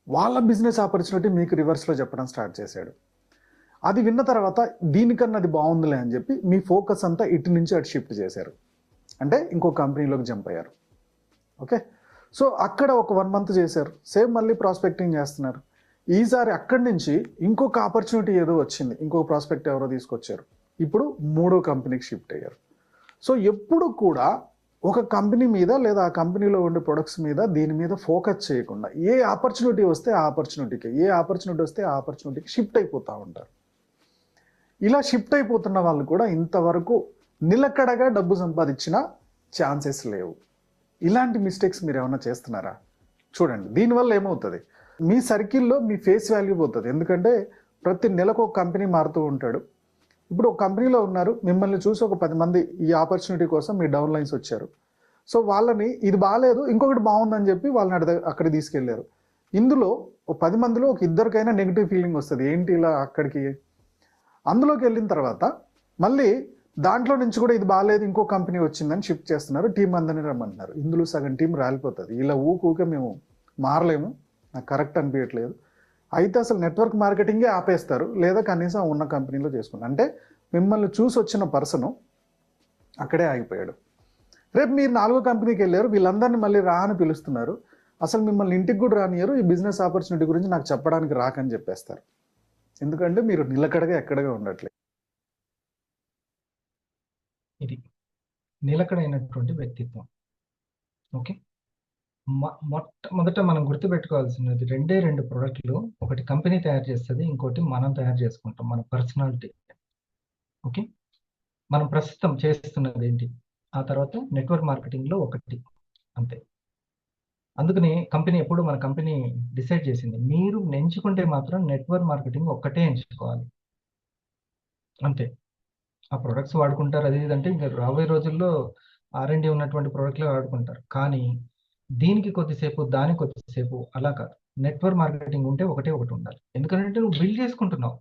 C: వాళ్ళ బిజినెస్ ఆపర్చునిటీ మీకు రివర్స్లో చెప్పడం స్టార్ట్ చేశాడు. అది విన్న తర్వాత దీనికన్నా అది బాగుందిలే అని చెప్పి మీ ఫోకస్ అంతా ఇటు నుంచి అటు షిఫ్ట్ చేశారు, అంటే ఇంకో కంపెనీలోకి జంప్ అయ్యారు. ఓకే, సో అక్కడ ఒక 1 month చేశారు, సేమ్ మళ్ళీ ప్రాస్పెక్టింగ్ చేస్తున్నారు. ఈసారి అక్కడి నుంచి ఇంకొక ఆపర్చునిటీ ఏదో వచ్చింది, ఇంకొక ప్రాస్పెక్ట్ ఎవరో తీసుకొచ్చారు, ఇప్పుడు 3వ కంపెనీకి షిఫ్ట్ అయ్యారు. సో ఎప్పుడు కూడా ఒక కంపెనీ మీద లేదా ఆ కంపెనీలో ఉండే ప్రొడక్ట్స్ మీద దీని మీద ఫోకస్ చేయకుండా ఏ ఆపర్చునిటీ వస్తే ఆ ఆపర్చునిటీకి షిఫ్ట్ అయిపోతూ ఉంటారు. ఇలా షిఫ్ట్ అయిపోతున్న వాళ్ళు కూడా ఇంతవరకు నిలకడగా డబ్బు సంపాదించిన ఛాన్సెస్ లేవు. ఇలాంటి మిస్టేక్స్ మీరు ఏమైనా చేస్తున్నారా? చూడండి, దీనివల్ల ఏమవుతుంది, మీ సర్కిల్లో మీ ఫేస్ వాల్యూ పోతుంది. ఎందుకంటే ప్రతి నెలకు ఒక కంపెనీ మారుతూ ఉంటాడు. ఇప్పుడు ఒక కంపెనీలో ఉన్నారు, మిమ్మల్ని చూసి ఒక 10 మంది ఈ ఆపర్చునిటీ కోసం మీ డౌన్ లైన్స్ వచ్చారు. సో వాళ్ళని ఇది బాగాలేదు ఇంకొకటి బాగుందని చెప్పి వాళ్ళని అక్కడ తీసుకెళ్లారు. ఇందులో ఒక 10 మందిలో ఒక ఇద్దరికైనా నెగిటివ్ ఫీలింగ్ వస్తుంది, ఏంటి ఇలా అక్కడికి. అందులోకి వెళ్ళిన తర్వాత మళ్ళీ దాంట్లో నుంచి కూడా ఇది బాగాలేదు ఇంకో కంపెనీ వచ్చిందని షిఫ్ట్ చేస్తున్నారు, టీం అందరినీ రమ్మంటున్నారు. ఇందులో సగం టీం రాలిపోతుంది. ఇలా ఊకే మేము మారలేము, నాకు కరెక్ట్ అనిపించట్లేదు, అయితే అసలు నెట్వర్క్ మార్కెటింగే ఆపేస్తారు, లేదా కనీసం ఉన్న కంపెనీలో చేసుకుంటారు. అంటే మిమ్మల్ని చూసి వచ్చిన పర్సను అక్కడే ఆగిపోయాడు. రేపు మీరు 4వ కంపెనీకి వెళ్ళారు, వీళ్ళందరినీ మళ్ళీ రా అని పిలుస్తున్నారు, అసలు మిమ్మల్ని ఇంటికి కూడా రానియరు, ఈ బిజినెస్ ఆపర్చునిటీ గురించి నాకు చెప్పడానికి రాకని చెప్పేస్తారు. ఎందుకంటే మీరు నిలకడగా ఎక్కడగా ఉండట్లేదు.
A: ఇది నిలకడైనటువంటి వ్యక్తిత్వం. ఓకే, మొట్టమొదట మనం గుర్తుపెట్టుకోవాల్సినది రెండే రెండు ప్రోడక్ట్లు. ఒకటి కంపెనీ తయారు చేస్తుంది, ఇంకోటి మనం తయారు చేసుకుంటాం, మన పర్సనాలిటీ. ఓకే, మనం ప్రస్తుతం చేస్తున్నది ఏంటి, ఆ తర్వాత నెట్వర్క్ మార్కెటింగ్లో ఒకటి, అంతే. అందుకని కంపెనీ ఎప్పుడు మన కంపెనీ డిసైడ్ చేసింది, మీరు ఎంచుకుంటే మాత్రం నెట్వర్క్ మార్కెటింగ్ ఒక్కటే ఎంచుకోవాలి, అంతే. ఆ ప్రొడక్ట్స్ వాడుకుంటారు అది ఇది అంటే ఇంకా రాబోయే రోజుల్లో R&D ఉన్నటువంటి ప్రోడక్ట్లే వాడుకుంటారు. కానీ దీనికి కొద్దిసేపు, దానికి కొద్దిసేపు అలా కాదు. నెట్వర్క్ మార్కెటింగ్ ఉంటే ఒకటే ఒకటి ఉండాలి. ఎందుకంటే నువ్వు బిల్డ్ చేసుకుంటున్నావు.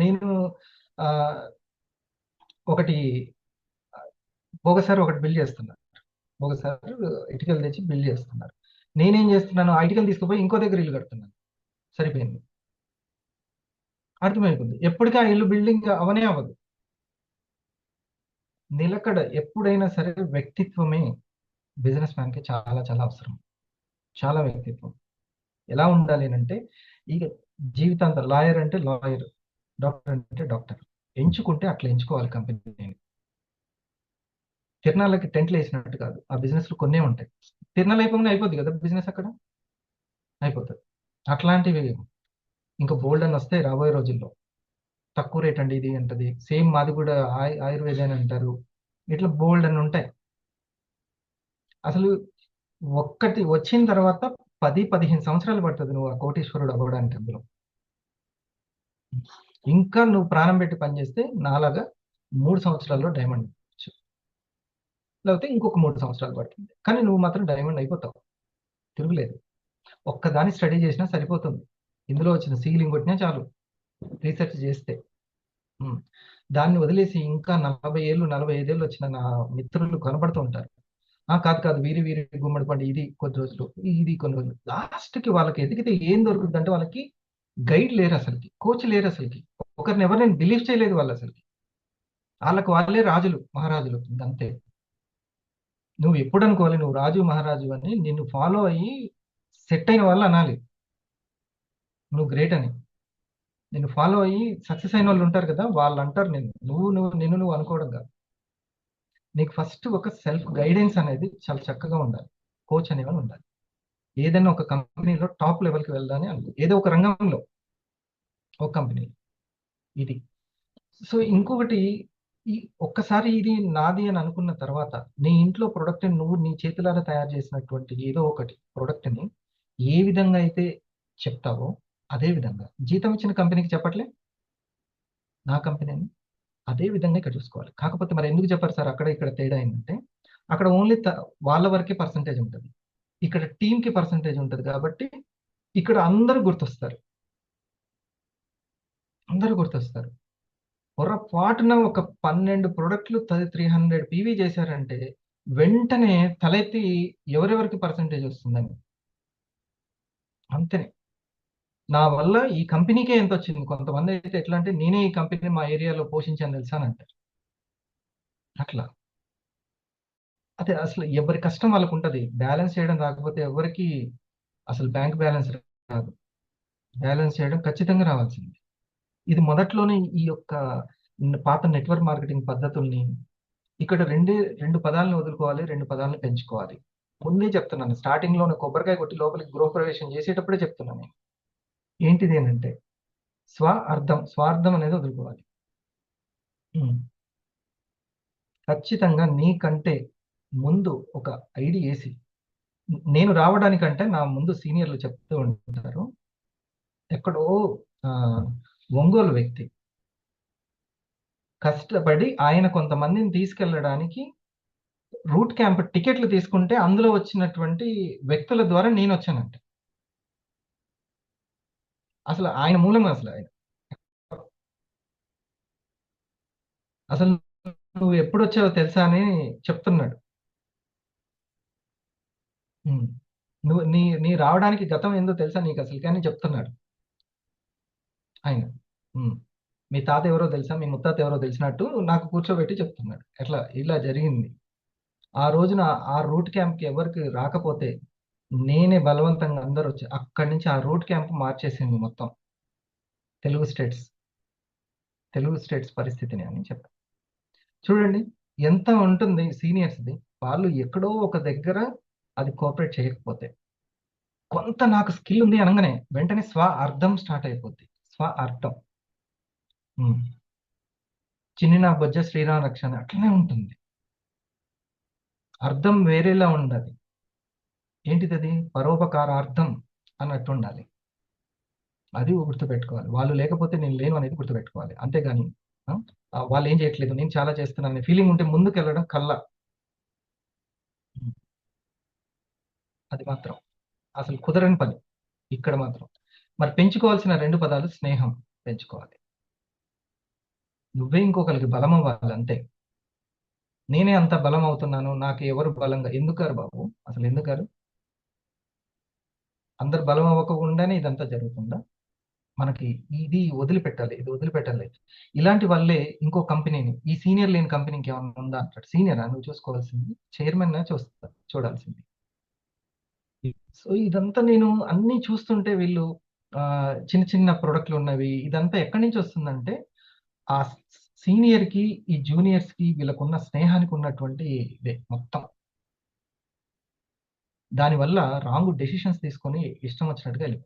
A: నేను ఆ, ఒకటి ఒకసారి ఒకటి బిల్డ్ చేస్తున్నారు, ఒకసారి ఇటుకలు తెచ్చి బిల్డ్ చేస్తున్నారు. నేనేం చేస్తున్నాను, ఆ ఇటుకలు తీసుకుపోయి ఇంకో దగ్గర ఇల్లు కడుతున్నాను. సరిపోయింది, అర్థమైపోయింది. ఎప్పటికీ ఆ ఇల్లు బిల్డింగ్ అవనే అవ్వదు. నిలకడ ఎప్పుడైనా సరే వ్యక్తిత్వమే బిజినెస్ మ్యాన్కి చాలా చాలా అవసరం. చాలా వ్యక్తిత్వం ఎలా ఉండాలి అంటే, ఇక జీవితాంతం లాయర్ అంటే లాయర్, డాక్టర్ అంటే డాక్టర్, ఎంచుకుంటే అట్లా ఎంచుకోవాలి కంపెనీని. తిరణాలకి టెంట్లు వేసినట్టు కాదు, ఆ బిజినెస్లు కొన్నే ఉంటాయి. తిరణాలు అయిపోగానే అయిపోద్ది కదా బిజినెస్, అక్కడ అయిపోతుంది. అట్లాంటివి ఇంకా బోల్డ్ అని వస్తాయి రాబోయే రోజుల్లో. తక్కువ రేట్ అండి ఇది అంటది, సేమ్ మాది కూడా ఆయుర్వేద అని అంటారు. ఇట్లా బోల్డ్ అని ఉంటాయి. అసలు ఒక్కటి వచ్చిన తర్వాత 10-15 సంవత్సరాలు పడుతుంది నువ్వు ఆ కోటీశ్వరుడు అవ్వడానికి. అందులో ఇంకా నువ్వు ప్రాణం పెట్టి పనిచేస్తే నాలాగా 3 సంవత్సరాల్లో డైమండ్ అవ్వచ్చు. లేకపోతే ఇంకొక 3 సంవత్సరాలు పడుతుంది, కానీ నువ్వు మాత్రం డైమండ్ అయిపోతావు, తిరుగులేదు. ఒక్కదాని స్టడీ చేసినా సరిపోతుంది. ఇందులో వచ్చిన సీలింగ్ కొట్టినా చాలు, రీసెర్చ్ చేస్తే. ఉమ్. దాన్ని వదిలేసి ఇంకా 40 ఏళ్ళు 45 ఏళ్ళు వచ్చిన నా మిత్రులు కనబడుతూ ఉంటారు. కాదు కాదు, వీరి వీరి గుమ్మడి పండు ఇది కొద్ది రోజులు, ఇది కొన్ని రోజులు, లాస్ట్కి వాళ్ళకి ఎదిగితే ఏం దొరుకుతుంది అంటే, వాళ్ళకి గైడ్ లేరు అసలుకి, కోచ్ లేరు అసలుకి, ఒకరిని ఎవరు నేను బిలీవ్ చేయలేదు వాళ్ళు అసలుకి. వాళ్ళకు వాళ్ళే రాజులు మహారాజులు, అంతే. నువ్వు ఎప్పుడు అనుకోవాలి నువ్వు రాజు మహారాజు అని, నిన్ను ఫాలో అయ్యి సెట్ అయిన వాళ్ళు అనాలి నువ్వు గ్రేట్ అని. నిన్ను ఫాలో అయ్యి సక్సెస్ అయిన వాళ్ళు ఉంటారు కదా, వాళ్ళు అంటారు నిన్ను అనుకోవడం కాదు. నీకు ఫస్ట్ ఒక సెల్ఫ్ గైడెన్స్ అనేది చాలా చక్కగా ఉండాలి, కోచ్ అనేవాళ్ళు ఉండాలి. ఏదైనా ఒక కంపెనీలో టాప్ లెవెల్కి వెళ్దాని అనుకో, ఏదో ఒక రంగంలో, ఒక కంపెనీ ఇది. సో ఇంకొకటి, ఈ ఒక్కసారి ఇది నాది అని అనుకున్న తర్వాత, నీ ఇంట్లో ప్రొడక్ట్ నువ్వు నీ చేతులారా తయారు చేసినటువంటి ఏదో ఒకటి ప్రొడక్ట్ని ఏ విధంగా అయితే చెప్తావో, అదే విధంగా జీతం ఇచ్చిన కంపెనీకి చెప్పట్లే, నా కంపెనీని అదే విధంగా ఇక్కడ చూసుకోవాలి. కాకపోతే మరి ఎందుకు చెప్పారు సార్ అక్కడ ఇక్కడ తేడా ఏంటంటే, అక్కడ ఓన్లీ వాళ్ళ వరకే పర్సంటేజ్ ఉంటుంది, ఇక్కడ టీంకి పర్సంటేజ్ ఉంటుంది. కాబట్టి ఇక్కడ అందరూ గుర్తొస్తారు, పొరపాటున ఒక 12 ప్రొడక్ట్లు 300 PV చేశారంటే వెంటనే తలెత్తి ఎవరెవరికి పర్సంటేజ్ వస్తుందని. అంతే, నా వల్ల ఈ కంపెనీకే ఎంత వచ్చింది. కొంతమంది అయితే ఎట్లా అంటే, నేనే ఈ కంపెనీ మా ఏరియాలో పోషించాను తెలుసా అని అంటారు. అట్లా అదే, అసలు ఎవరి కష్టం వాళ్ళకు ఉంటుంది. బ్యాలెన్స్ చేయడం రాకపోతే ఎవరికి అసలు బ్యాంక్ బ్యాలెన్స్ రాదు. బ్యాలెన్స్ చేయడం ఖచ్చితంగా రావాల్సింది. ఇది మొదట్లోనే ఈ యొక్క పాత నెట్వర్క్ మార్కెటింగ్ పద్ధతుల్ని, ఇక్కడ రెండు పదాలను వదులుకోవాలి, రెండు పదాలను పెంచుకోవాలి. ముందే చెప్తున్నాను, స్టార్టింగ్ లోనే కొబ్బరికాయ కొట్టి లోపలికి గృహప్రవేశం చేసేటప్పుడే చెప్తున్నాను నేను. ఏంటిది ఏంటంటే, స్వార్థం అనేది వదులుకోవాలి. ఖచ్చితంగా నీకంటే ముందు ఒక ఐడి వేసి, నేను రావడానికంటే నా ముందు సీనియర్లు చెప్తూ ఉంటారు, ఎక్కడో ఒంగోలు వ్యక్తి కష్టపడి ఆయన కొంతమందిని తీసుకెళ్ళడానికి రూట్ క్యాంప్ టికెట్లు తీసుకుంటే అందులో వచ్చినటువంటి వ్యక్తుల ద్వారా నేను వచ్చానంట. అసలు ఆయన మూలంగా అసలు నువ్వు ఎప్పుడు వచ్చావో తెలుసా అని చెప్తున్నాడు. నువ్వు నీ రావడానికి గతం ఏందో తెలుసా నీకు అసలు కానీ చెప్తున్నాడు ఆయన. మీ తాత ఎవరో తెలుసా, మీ ముత్తాత ఎవరో తెలిసినట్టు నాకు కూర్చోబెట్టి చెప్తున్నాడు. ఎట్లా ఇలా జరిగింది. ఆ రోజున ఆ రూట్ క్యాంప్కి ఎవరికి రాకపోతే నేనే బలవంతంగా అందరూ వచ్చి అక్కడి నుంచి ఆ రూట్ క్యాంప్ మార్చేసింది మొత్తం తెలుగు స్టేట్స్ పరిస్థితిని అని చెప్పారు. చూడండి ఎంత ఉంటుంది సీనియర్స్ది. వాళ్ళు ఎక్కడో ఒక దగ్గర అది కోఆపరేట్ చేయకపోతే, కొంత నాకు స్కిల్ ఉంది అనగానే వెంటనే స్వ అర్థం స్టార్ట్ అయిపోద్ది. స్వ అర్థం. చిన్ని నా బొజ్జ శ్రీరామ రక్ష అని అట్లనే ఉంటుంది. అర్థం వేరేలా ఉండదు. ఏంటిది? పరోపకారార్థం అన్నట్టు ఉండాలి. అది గుర్తుపెట్టుకోవాలి. వాళ్ళు లేకపోతే నేను లేను అనేది గుర్తుపెట్టుకోవాలి. అంతేగాని వాళ్ళు ఏం చేయట్లేదు, నేను చాలా చేస్తున్నాను అనే ఫీలింగ్ ఉంటే ముందుకు వెళ్ళడం కల్లా. అది మాత్రం అసలు కుదరని పని ఇక్కడ మాత్రం. మరి పెంచుకోవాల్సిన 2 పదాలు స్నేహం పెంచుకోవాలి. నువ్వే ఇంకొకరికి బలం అవ్వాలి అంతే. నేనే అంత బలం అవుతున్నాను, నాకు ఎవరు బలంగా ఎందుకారు బాబు? అసలు ఎందుకారు? అందరు బలం అవ్వకుండానే ఇదంతా జరుగుతుందా? మనకి ఇది వదిలిపెట్టాలి, ఇది వదిలిపెట్టాలి. ఇలాంటి వల్లే ఇంకో కంపెనీని, ఈ సీనియర్ లేని కంపెనీకి ఏమన్నా ఉందా అంటాడు. సీనియర్ నువ్వు చూసుకోవాల్సింది చైర్మన్ చూడాల్సింది. సో ఇదంతా నేను అన్ని చూస్తుంటే వీళ్ళు చిన్న చిన్న ప్రొడక్ట్లు ఉన్నవి, ఇదంతా ఎక్కడి నుంచి వస్తుందంటే ఆ సీనియర్ కి ఈ జూనియర్స్ కి వీళ్ళకున్న స్నేహానికి ఉన్నటువంటి ఇదే మొత్తం. దానివల్ల రాంగ్ డెసిషన్స్ తీసుకొని ఇష్టం వచ్చినట్టుగా వెళ్ళి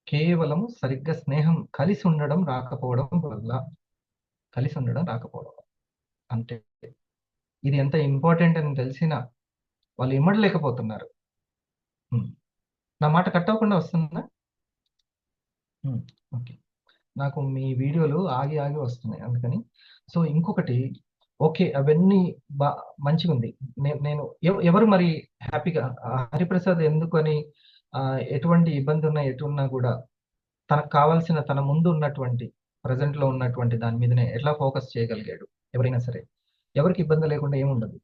A: కేవలం సరిగ్గా స్నేహం కలిసి ఉండడం రాకపోవడం వల్ల, కలిసి ఉండడం రాకపోవడం అంటే ఇది ఎంత ఇంపార్టెంట్ అని తెలిసినా వాళ్ళు ఇమ్మడలేకపోతున్నారు. నా మాట కట్ అవ్వకుండా వస్తుందా? ఓకే. నాకు మీ వీడియోలు ఆగి ఆగి వస్తున్నాయి అందుకని. సో ఇంకొకటి, ఓకే అవన్నీ మంచిగా ఉంది. నేను ఎవరు మరి హ్యాపీగా హరిప్రసాద్ ఎందుకని ఎటువంటి ఇబ్బంది ఉన్నా ఎటున్నా కూడా తనకు కావాల్సిన తన ముందు ఉన్నటువంటి ప్రజెంట్ లో ఉన్నటువంటి దాని మీదనే ఎట్లా ఫోకస్ చేయగలిగాడు? ఎవరైనా సరే ఎవరికి ఇబ్బంది లేకుండా ఏముండదు.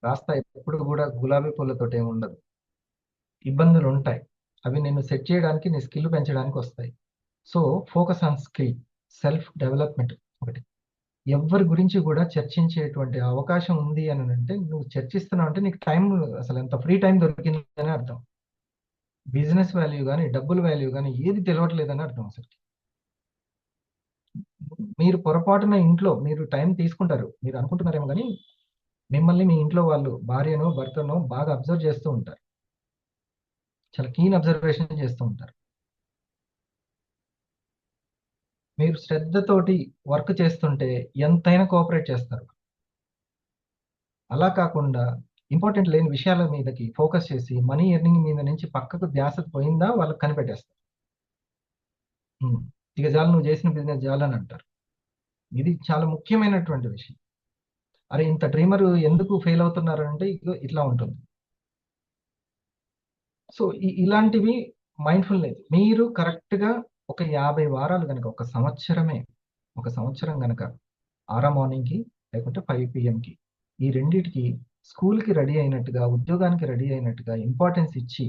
A: రాస్తా ఎప్పుడు కూడా గులాబీ పూలతో ఏముండదు. ఇబ్బందులు ఉంటాయి, అవి నేను సెట్ చేయడానికి, నీ స్కిల్ పెంచడానికి వస్తాయి. So focus on skill, self development ఒకటి. ఎవరి గురించి కూడా చర్చించేటువంటి అవకాశం ఉంది అని అంటే, నువ్వు చర్చిస్తున్నావు అంటే నీకు టైం, అసలు ఎంత ఫ్రీ టైం దొరికిందని అర్థం. బిజినెస్ వాల్యూ కానీ డబ్బుల వాల్యూ కానీ ఏది తెలియట్లేదని అర్థం. అసలు మీరు పొరపాటున ఇంట్లో మీరు టైం తీసుకుంటారు, మీరు అనుకుంటున్నారేమో కానీ మిమ్మల్ని మీ ఇంట్లో వాళ్ళు భార్యనో భర్తనో బాగా అబ్జర్వ్ చేస్తూ ఉంటారు, చాలా కీన్ అబ్జర్వేషన్ చేస్తూ ఉంటారు. మీరు శ్రద్ధతోటి వర్క్ చేస్తుంటే ఎంతైనా కోఆపరేట్ చేస్తారు. అలా కాకుండా ఇంపార్టెంట్ లేని విషయాల మీదకి ఫోకస్ చేసి మనీ ఎర్నింగ్ మీద నుంచి పక్కకు ధ్యాస పోయిందా వాళ్ళకి కనిపెట్టేస్తారు. ఇక చాలు నువ్వు చేసిన బిజినెస్ చాలు అని అంటారు. ఇది చాలా ముఖ్యమైనటువంటి విషయం. అరే ఇంత డ్రీమర్ ఎందుకు ఫెయిల్ అవుతున్నారు అంటే ఇట్లా ఉంటుంది. సో ఇలాంటివి మైండ్ఫుల్నెస్. మీరు కరెక్ట్గా ఒక 50 వారాలు కనుక, ఒక సంవత్సరం కనుక 6 మార్నింగ్కి లేకుంటే 5 PM ఈ రెండింటికి స్కూల్కి రెడీ అయినట్టుగా, ఉద్యోగానికి రెడీ అయినట్టుగా ఇంపార్టెన్స్ ఇచ్చి,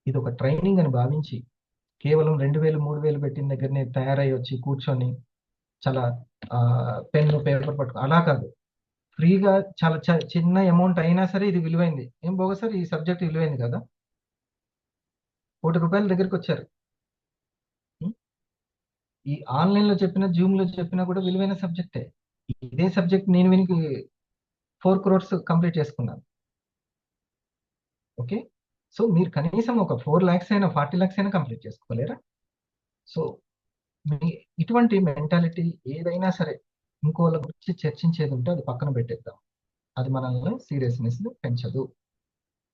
A: ఇది ఒక ట్రైనింగ్ అని భావించి, కేవలం 2000 3000 పెట్టిన దగ్గరనే తయారై వచ్చి కూర్చొని చాలా పెన్ను పేపర్ పట్టుకో అలా కాదు. ఫ్రీగా చాలా చిన్న అమౌంట్ అయినా సరే ఇది విలువైంది. ఏం పోగా సార్ ఈ సబ్జెక్ట్ విలువైంది కదా, ₹1,00,000 దగ్గరికి వచ్చారు. ఈ ఆన్లైన్లో చెప్పిన, జూమ్లో చెప్పినా కూడా విలువైన సబ్జెక్టే. ఇదే సబ్జెక్ట్ నేను వినికి 4 crores కంప్లీట్ చేసుకున్నాను. ఓకే, సో మీరు కనీసం ఒక 4 lakhs అయినా 40 lakhs అయినా కంప్లీట్ చేసుకోలేరా? సో మీ ఇటువంటి మెంటాలిటీ ఏదైనా సరే ఇంకోళ్ళ గురించి చర్చించేది ఉంటే అది పక్కన పెట్టేద్దాం. అది మనల్ని సీరియస్నెస్ పెంచదు.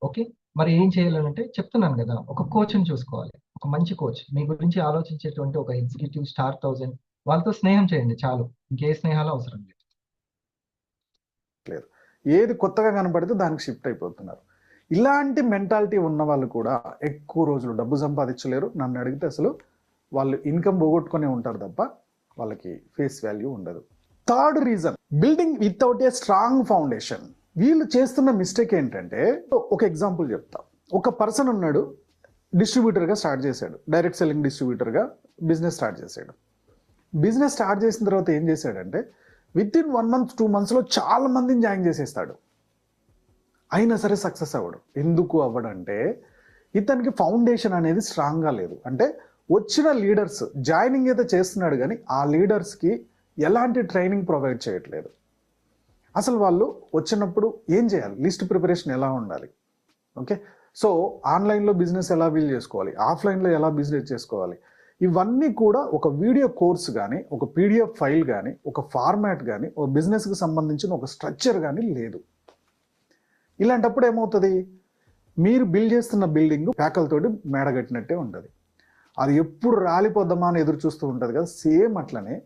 A: ఓకే, మరి ఏం చేయాలంటే చెప్తున్నాను కదా, ఒక కోచ్ని చూసుకోవాలి. ఒక మంచి కోచ్ మీ గురించి ఆలోచించేటువంటి ఒక ఎగ్జిక్యూటివ్ స్టార్ 1000 వాళ్ళతో స్నేహం చేయండి చాలు, ఇంకే స్నేహాలు అవసరం లేదు.
C: ఏది కొత్తగా కనపడితే దానికి షిఫ్ట్ అయిపోతున్నారు. ఇలాంటి మెంటాలిటీ ఉన్న వాళ్ళు కూడా ఎక్కువ రోజులు డబ్బు సంపాదించలేరు. నన్ను అడిగితే అసలు వాళ్ళు ఇన్కమ్ పోగొట్టుకునే ఉంటారు తప్ప వాళ్ళకి ఫేస్ వాల్యూ ఉండదు. Third reason, building without a strong foundation. వీళ్ళు చేస్తున్న మిస్టేక్ ఏంటంటే, ఒక ఎగ్జాంపుల్ చెప్తా. ఒక పర్సన్ ఉన్నాడు, డిస్ట్రిబ్యూటర్గా స్టార్ట్ చేశాడు, డైరెక్ట్ సెల్లింగ్ డిస్ట్రిబ్యూటర్గా బిజినెస్ స్టార్ట్ చేశాడు. బిజినెస్ స్టార్ట్ చేసిన తర్వాత ఏం చేశాడంటే, విత్ ఇన్ 1 month 2 monthsలో చాలా మందిని జాయిన్ చేసేస్తాడు. అయినా సరే సక్సెస్ అవ్వడు. ఎందుకు అవ్వడంటే ఇతనికి ఫౌండేషన్ అనేది స్ట్రాంగ్గా లేదు. అంటే వచ్చిన లీడర్స్ జాయినింగ్ అయితే చేస్తున్నాడు కానీ ఆ లీడర్స్కి ఎలాంటి ట్రైనింగ్ ప్రొవైడ్ చేయట్లేదు. అసలు వాళ్ళు వచ్చినప్పుడు ఏం చేయాలి, లిస్ట్ ప్రిపరేషన్ ఎలా ఉండాలి, ఓకే. సో ఆన్లైన్లో బిజినెస్ ఎలా బిల్డ్ చేసుకోవాలి, ఆఫ్లైన్లో ఎలా బిజినెస్ చేసుకోవాలి, ఇవన్నీ కూడా ఒక వీడియో కోర్స్ కానీ, ఒక పీడిఎఫ్ ఫైల్ కానీ, ఒక ఫార్మాట్ కానీ, ఒక బిజినెస్కి సంబంధించిన ఒక స్ట్రక్చర్ కానీ లేదు. ఇలాంటప్పుడు ఏమవుతుంది, మీరు బిల్డ్ చేస్తున్న బిల్డింగ్ ప్యాకలతోటి మేడగట్టినట్టే ఉంటుంది. అది ఎప్పుడు రాలిపోద్దామా అని ఎదురు చూస్తూ ఉంటుంది కదా. సేమ్ అట్లనే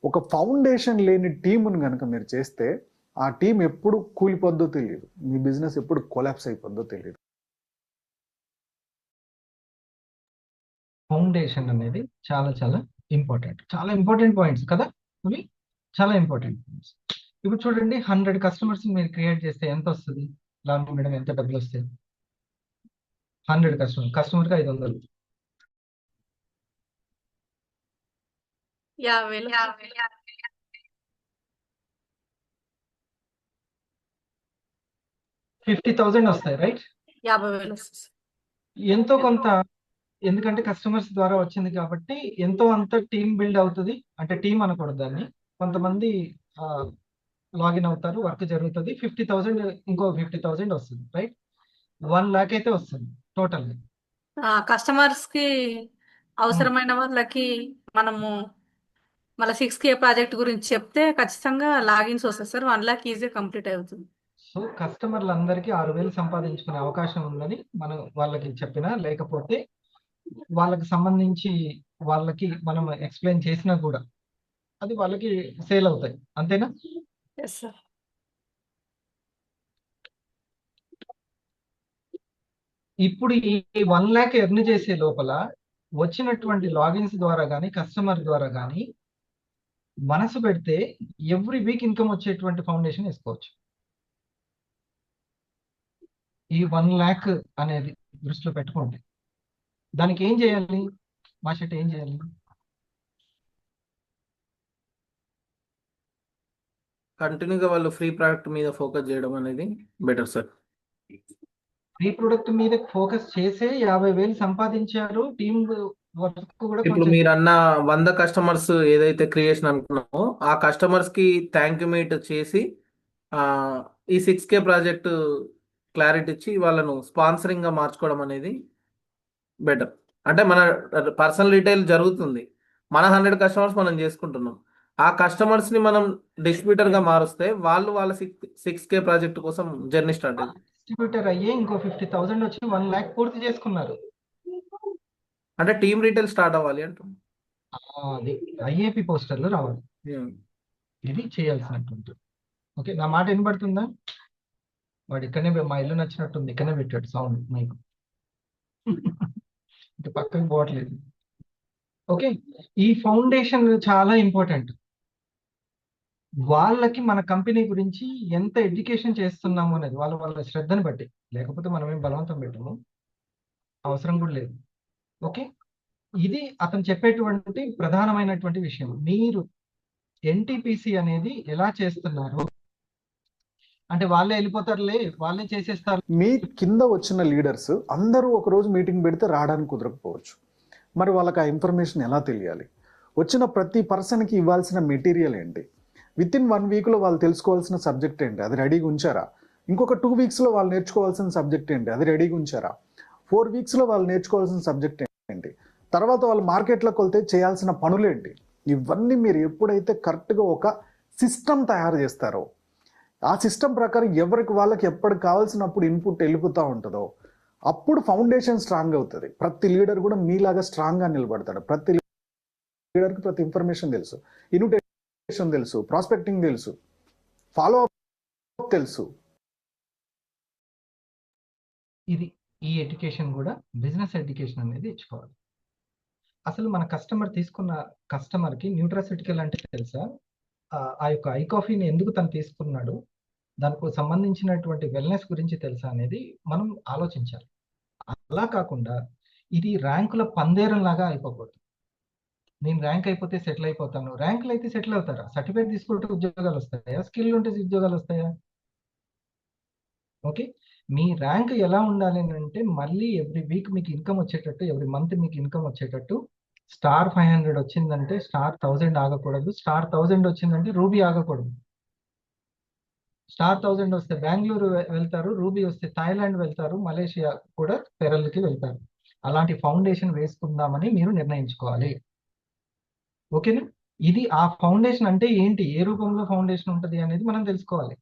C: ఒక ఫౌండేషన్ లేని టీముని కనుక మీరు చేస్తే ఆ టీం ఎప్పుడు కూలిపోద్దో తెలియదు, మీ బిజినెస్ ఎప్పుడు కొలాప్స్ అయిపోద్దో తెలియదు.
A: ఫౌండేషన్ అనేది చాలా చాలా ఇంపార్టెంట్ పాయింట్స్ కదా. ఇవి చాలా ఇంపార్టెంట్ పాయింట్స్. ఇప్పుడు చూడండి, 100 కస్టమర్స్ మీరు క్రియేట్ చేస్తే ఎంత వస్తుంది లాభం మేడం, ఎంత డబ్బులు వస్తాయి? 100 కస్టమర్కి 500, 50,000 వస్తాయి, రైట్?
D: 50,000 వస్తుంది.
A: ఎంతో కొంత, ఎందుకంటే కస్టమర్స్ ద్వారా వచ్చింది కాబట్టి ఎంతో అంత టీం బిల్డ్ అవుతుంది. అంటే టీం అనకూడదు దాన్ని, కొంతమంది లాగిన్ అవుతారు, వర్క్ జరుగుతుంది. 50,000 ఇంకో 50,000 వస్తుంది, రైట్? 1 lakh అయితే వస్తుంది టోటల్.
D: కస్టమర్స్ కి అవసరమైన వాళ్ళకి మనము మళ్ళీ 6K ప్రాజెక్ట్ గురించి చెప్తే ఖచ్చితంగా లాగిన్స్ వస్తాయి సార్. 1 lakh ఈజీగా కంప్లీట్ అవుతుంది.
A: సో కస్టమర్లందరికీ 6,000 సంపాదించుకునే అవకాశం ఉందని మనం వాళ్ళకి చెప్పినా, లేకపోతే వాళ్ళకి సంబంధించి వాళ్ళకి మనం ఎక్స్ప్లెయిన్ చేసినా కూడా అది వాళ్ళకి సేల్ అవుతాయి, అంతేనా?
D: Yes sir.
A: ఇప్పుడు ఈ 1 lakh ఎర్న్ చేసే లోపల వచ్చినటువంటి లాగిన్స్ ద్వారా కానీ, కస్టమర్ ద్వారా కానీ మనసు పెడితే ఎవ్రీ వీక్ ఇన్కమ్ వచ్చేటువంటి ఫౌండేషన్ వేసుకోవచ్చు. ఈ 1 lakh అనేది దృష్టిలో పెట్టుకోండి. దానికి ఏం చేయాలి మా షెట్, ఏం చేయాలి?
E: కంటిన్యూగా వాళ్ళు ఫ్రీ ప్రోడక్ట్ మీద ఫోకస్ చేయడం అనేది బెటర్ సార్.
A: ఫ్రీ ప్రొడక్ట్ మీద ఫోకస్ చేసే 50,000 సంపాదించారు. టీమ్ వర్క్ కూడా
E: ఇప్పుడు
A: కొంచెం
E: మీరు అన్న 100 కస్టమర్స్ ఏదైతే క్రియేషన్ అనుకున్నామో ఆ కస్టమర్స్ కి థ్యాంక్ యూ మీట్ చేసి ఈ 6K ప్రాజెక్ట్ క్లారిటీ ఇచ్చి వాళ్ళను స్పాన్సరింగ్ గా మార్చుకోవడం అనేది బెటర్. అంటే మన పర్సనల్ రిటైల్ జరుగుతుంది, మన 100 కస్టమర్స్ మనం చేసుకుంటున్నాం. ఆ కస్టమర్స్ ని మనం డిస్ట్రిబ్యూటర్ గా మారుస్తే వాళ్ళు వాళ్ళ 6K ప్రాజెక్ట్ కోసం జర్నీ స్టార్ట్ అయింది.
A: డిస్ట్రిబ్యూటర్ అయ్యే ఇంకో 50,000 వచ్చి 1 lakh పూర్తి చేసుకున్నారు.
E: అంటే టీమ్ రిటైల్ స్టార్ట్ అవ్వాలి అంటాం.
A: అది ఐఏపి పోస్టర్లు రావాలి, ఇది చేయాల్సినటువంటి. ఓకే, నా మాట వినబడుతుందా? వాడు ఇక్కడనే మా ఇల్లు నచ్చినట్టుంది, ఇక్కడనే పెట్టాడు సౌండ్ మైక్, ఇంకా పక్కకి పోవట్లేదు. ఓకే, ఈ ఫౌండేషన్ చాలా ఇంపార్టెంట్. వాళ్ళకి మన కంపెనీ గురించి ఎంత ఎడ్యుకేషన్ చేస్తున్నాము అనేది వాళ్ళ వాళ్ళ శ్రద్ధను బట్టి, లేకపోతే మనం ఏం బలవంతం పెట్టము, అవసరం కూడా లేదు. ఓకే, ఇది అతను చెప్పేటువంటి ప్రధానమైనటువంటి విషయం. మీరు ఎన్టీపీసీ అనేది ఎలా చేస్తున్నారు అంటే వాళ్ళే వెళ్ళిపోతారులే, వాళ్ళే చేసేస్తారు.
C: మీ కింద వచ్చిన లీడర్స్ అందరూ ఒకరోజు మీటింగ్ పెడితే రావడానికి కుదరకపోవచ్చు. మరి వాళ్ళకి ఆ ఇన్ఫర్మేషన్ ఎలా తెలియాలి? వచ్చిన ప్రతి పర్సన్కి ఇవ్వాల్సిన మెటీరియల్ ఏంటి? విత్ ఇన్ 1 వీక్లో వాళ్ళు తెలుసుకోవాల్సిన సబ్జెక్ట్ ఏంటి, అది రెడీగా ఉంచారా? ఇంకొక 2 వీక్స్లో వాళ్ళు నేర్చుకోవాల్సిన సబ్జెక్ట్ ఏంటి, అది రెడీగా ఉంచారా? 4 వీక్స్లో వాళ్ళు నేర్చుకోవాల్సిన సబ్జెక్ట్ ఏంటి? తర్వాత వాళ్ళు మార్కెట్లోకి వెళ్తే చేయాల్సిన పనులేంటి? ఇవన్నీ మీరు ఎప్పుడైతే కరెక్ట్గా ఒక సిస్టమ్ తయారు చేస్తారో, ఆ సిస్టమ్ ప్రకారం ఎవరికి వాళ్ళకి ఎప్పటికి కావాల్సినప్పుడు ఇన్పుట్ వెళ్ళిపోతూ ఉంటుందో అప్పుడు ఫౌండేషన్ స్ట్రాంగ్ అవుతుంది. ప్రతి లీడర్ కూడా మీలాగా స్ట్రాంగ్గా నిలబడతాడు. ప్రతి లీడర్కి ప్రతి ఇన్ఫర్మేషన్ తెలుసు, ఇన్విటేషన్ తెలుసు, ప్రాస్పెక్టింగ్ తెలుసు, ఫాలో అప్ తెలుసు.
A: ఇది ఈ ఎడ్యుకేషన్ కూడా బిజినెస్ ఎడ్యుకేషన్ అనేది ఇచ్చుకోవాలి. అసలు మన తీసుకున్న కస్టమర్కి న్యూట్రాసిటికల్ అంటే తెలుసా? ఆ యొక్క ఐ కాఫీని ఎందుకు తను తీసుకున్నాడు, దానికి సంబంధించినటువంటి వెల్నెస్ గురించి తెలుసా అనేది మనం ఆలోచించాలి. అలా కాకుండా ఇది ర్యాంకుల పందేరం లాగా అయిపోకూడదు. నేను ర్యాంక్ అయిపోతే సెటిల్ అయిపోతాను, ర్యాంకులు అయితే సెటిల్ అవుతారా? సర్టిఫికేట్ తీసుకుంటే ఉద్యోగాలు వస్తాయా? స్కిల్ ఉంటే ఉద్యోగాలు వస్తాయా? ఓకే, మీ ర్యాంక్ ఎలా ఉండాలి అంటే మళ్ళీ ఎవ్రీ వీక్ మీకు ఇన్కమ్ వచ్చేటట్టు, ఎవ్రీ మంత్ మీకు ఇన్కమ్ వచ్చేటట్టు. స్టార్ 500 వచ్చిందంటే స్టార్ 1000 ఆగకూడదు, స్టార్ 1000 వచ్చిందంటే రూబీ ఆగకూడదు. స్టార్ 1000 వస్తే బెంగళూరు వెళ్తారు, రూబీ వస్తే థాయిలాండ్ వెళ్తారు, మలేషియా కూడా పెరల్కి వెళ్తారు. అలాంటి ఫౌండేషన్ వేసుకుందామని మీరు నిర్ణయించుకోవాలి. ఓకేనా? ఇది ఆ ఫౌండేషన్ అంటే ఏంటి, ఏ రూపంలో ఫౌండేషన్ ఉంటుంది అనేది మనం తెలుసుకోవాలి.